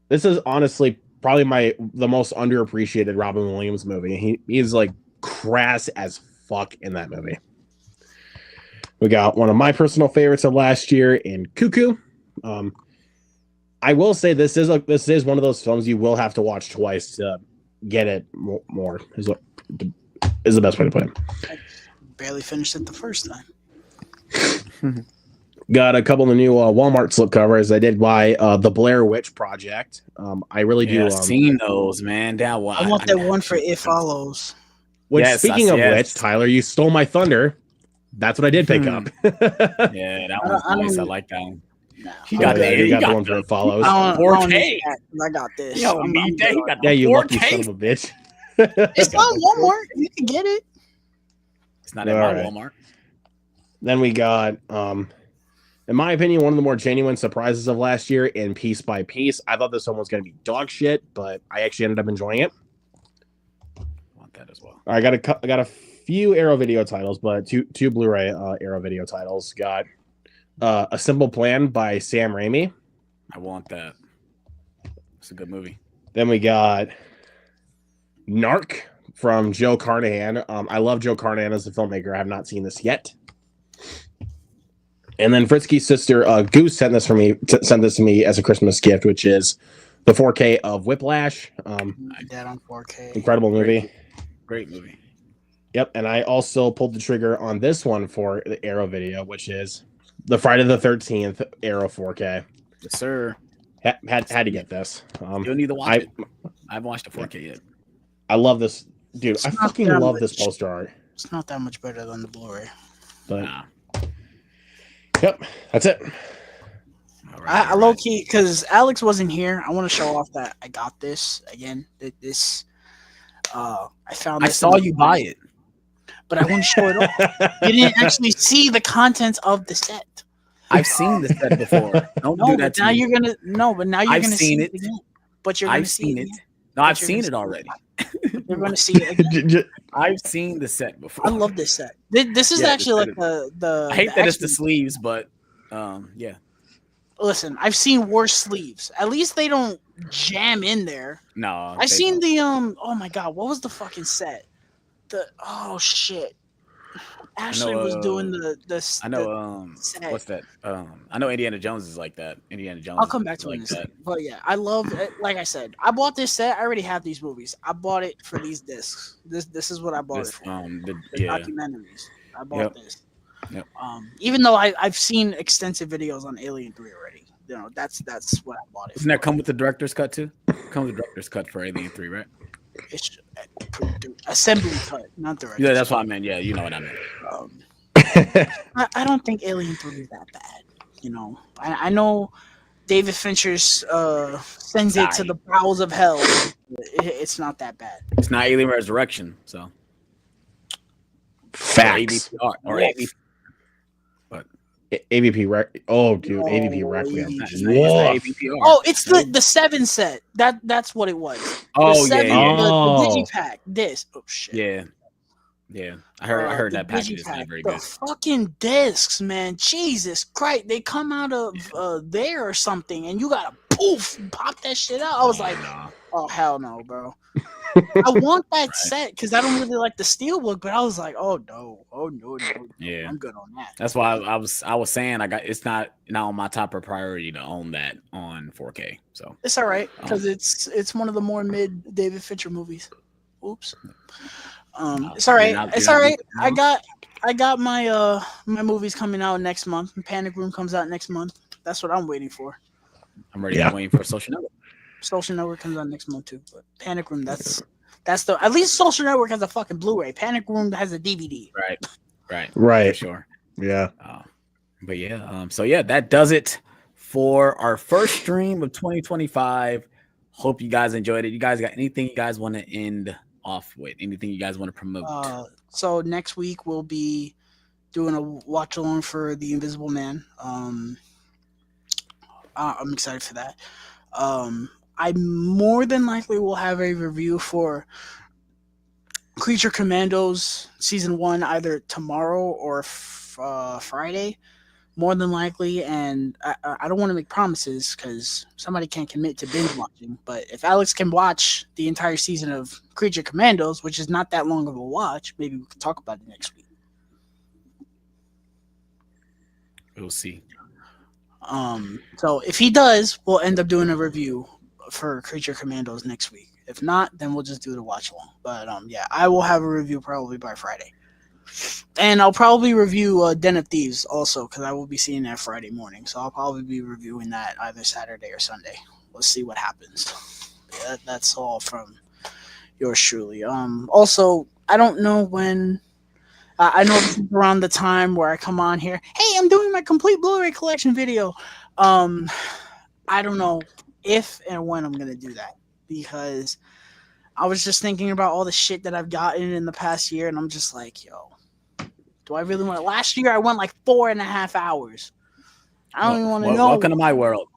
this is honestly probably the most underappreciated Robin Williams movie. He is like crass as fuck in that movie. We got one of my personal favorites of last year in Cuckoo. I will say this is one of those films you will have to watch twice to get it more. Is the best way to put it. barely finished it the first time. Got a couple of new Walmart slipcovers. I did buy the Blair Witch Project. I really do. I've seen those, man. That one. I want that one for It Follows. Which, Yes, speaking of which, Tyler, you stole my thunder. That's what I did pick up. Yeah, that one's nice. I like that one. No, He got the one for It Follows. I 4K. I got this. You need that. He got Yeah, you 4K. lucky son of a bitch. It's on Walmart. You can get it. It's not at my Walmart. Then we got, in my opinion, one of the more genuine surprises of last year in Piece by Piece. I thought this one was going to be dog shit, but I actually ended up enjoying it. I want that as well. I got a few Arrow video titles, but two Blu-ray Arrow video titles. Got A Simple Plan by Sam Raimi. I want that. It's a good movie. Then we got Narc from Joe Carnahan. I love Joe Carnahan as a filmmaker. I have not seen this yet. And then Fritzky's sister Goose sent this to me as a Christmas gift, which is the 4K of Whiplash. That on 4K. Incredible movie. Great movie. Yep, and I also pulled the trigger on this one for the Arrow video, which is the Friday the 13th Arrow 4K. Yes, sir. Had to get this. You'll need to watch it. I haven't watched the 4K yet. I love this, dude. It's I fucking love this poster art. It's not that much better than the Blu-ray. But yep, that's it. I low key, because Alex wasn't here. I want to show off that I got this again. This, I found. This I saw you buy it, but I want to show it off. You didn't actually see the contents of the set. I've seen the set before. Don't do that to now me. you're gonna but now you're I've gonna seen see it. again. But you're gonna see it. No, I've seen it already. You're gonna see it again. I've seen the set before. I love this set. This is actually like the. I hate that it's the sleeves, but yeah. Listen, I've seen worse sleeves. At least they don't jam in there. No, I've seen the oh my god, what was the fucking set? Oh shit. Ashley was doing the I know set. What's that? I know Indiana Jones is like that. Indiana Jones. I'll come back to like it that. But yeah, I love it. Like I said, I bought this set. I already have these movies. I bought it for these discs. This is what I bought it for. The documentaries. I bought this. Yep. Even though I've seen extensive videos on Alien 3 already. You know, that's what I bought it Doesn't that come with the director's cut too? Comes with the director's cut for Alien 3, right? It's assembly cut, not director's Yeah, that's what I meant. Yeah, you know what I meant. I don't think Alien 3 is that bad. You know, I know David Fincher's sends it to the bowels of hell. It's not that bad. It's not Alien Resurrection, so facts or AVP. But AVP AVP Requiem. Oh, it's the 7 set. That's what it was. Oh, the 7, yeah. The digipack. This. Oh shit. Yeah. I heard that package is not very good. The fucking discs, man. Jesus Christ. They come out of there or something, and you gotta pop that shit out. I was like, oh hell no, bro. I want that set because I don't really like the steelbook, but I was like, oh no. Yeah, I'm good on that. That's why I was saying it's not on my top of priority to own that on 4K. So it's all right because it's one of the more mid David Fincher movies. Oops. It's all right. It's all right. I got my my movies coming out next month. Panic Room comes out next month. That's what I'm waiting for. I'm ready. I'm waiting for Social Network. Social Network comes out next month too, but Panic Room that's the at least Social Network has a fucking Blu-ray. Panic Room has a DVD. Right. For sure. Yeah. But yeah. So yeah, that does it for our first stream of 2025. Hope you guys enjoyed it. You guys got anything you guys want to end off with? Anything you guys want to promote? So next week we'll be doing a watch along for The Invisible Man. I'm excited for that. I more than likely will have a review for Creature Commandos Season 1 either tomorrow or Friday, more than likely. And I don't want to make promises because somebody can't commit to binge watching. But if Alex can watch the entire season of Creature Commandos, which is not that long of a watch, maybe we can talk about it next week. We'll see. So if he does, we'll end up doing a review for Creature Commandos next week. If not, then we'll just do the watch along. But yeah, I will have a review probably by Friday. And I'll probably review Den of Thieves also because I will be seeing that Friday morning. So I'll probably be reviewing that either Saturday or Sunday. Let's see what happens. That's all from yours truly. Also, I don't know when. I know this is around the time where I come on here. Hey, I'm doing my complete Blu-ray collection video. I don't know if and when I'm gonna do that because I was just thinking about all the shit that I've gotten in the past year, and I'm just like, yo, do I really want to? Last year I went like 4.5 hours. I don't even want to know. Welcome to my world.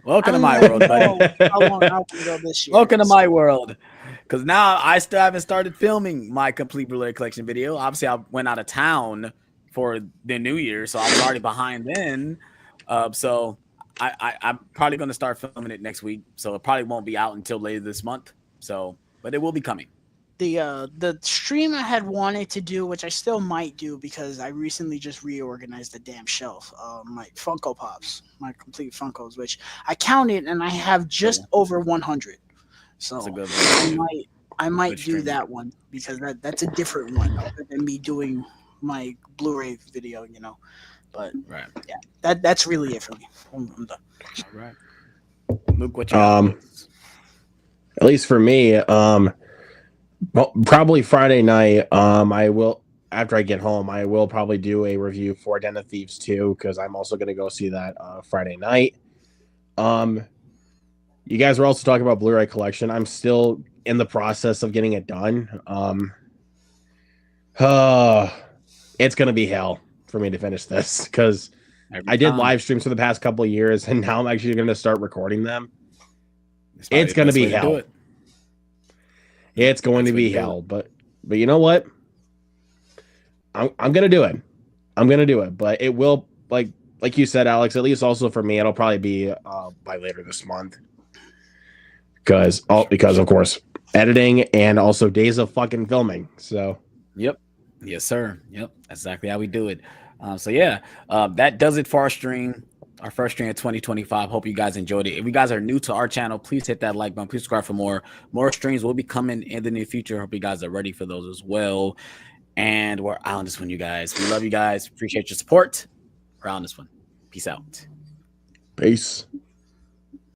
Welcome to I my don't world, even buddy. know how long I can go this year. Welcome to my world. Because now I still haven't started filming my complete Blu-ray collection video. Obviously, I went out of town for the New Year, so I was already behind then. So I'm probably going to start filming it next week. So it probably won't be out until later this month. So, but it will be coming. The stream I had wanted to do, which I still might do because I recently just reorganized the damn shelf. My Funko Pops, my complete Funkos, which I counted and I have just over 100. So That's a good I might good do stream. that one because that's a different one other than me doing my Blu-ray video, you know. But Right. yeah, that's really it for me. I'm done. All right. Luke, what you got? At least for me, well, probably Friday night. I will after I get home. I will probably do a review for Den of Thieves 2 because I'm also going to go see that Friday night. You guys were also talking about Blu-ray collection. I'm still in the process of getting it done. It's going to be hell for me to finish this because I did live streams for the past couple of years, and now I'm actually going to start recording them. It's going to be hell. It's going to be hell, but you know what? I'm going to do it. I'm going to do it, but it will, like you said, Alex, at least also for me, it'll probably be by later this month. Because of course, editing and also days of fucking filming. So, yep. Yes, sir. Yep. That's exactly how we do it. So yeah, that does it for our stream. Our first stream of 2025. Hope you guys enjoyed it. If you guys are new to our channel, please hit that like button. Please subscribe for more. More streams will be coming in the near future. Hope you guys are ready for those as well. And we're out on this one, you guys. We love you guys. Appreciate your support. We're out on this one. Peace out. Peace.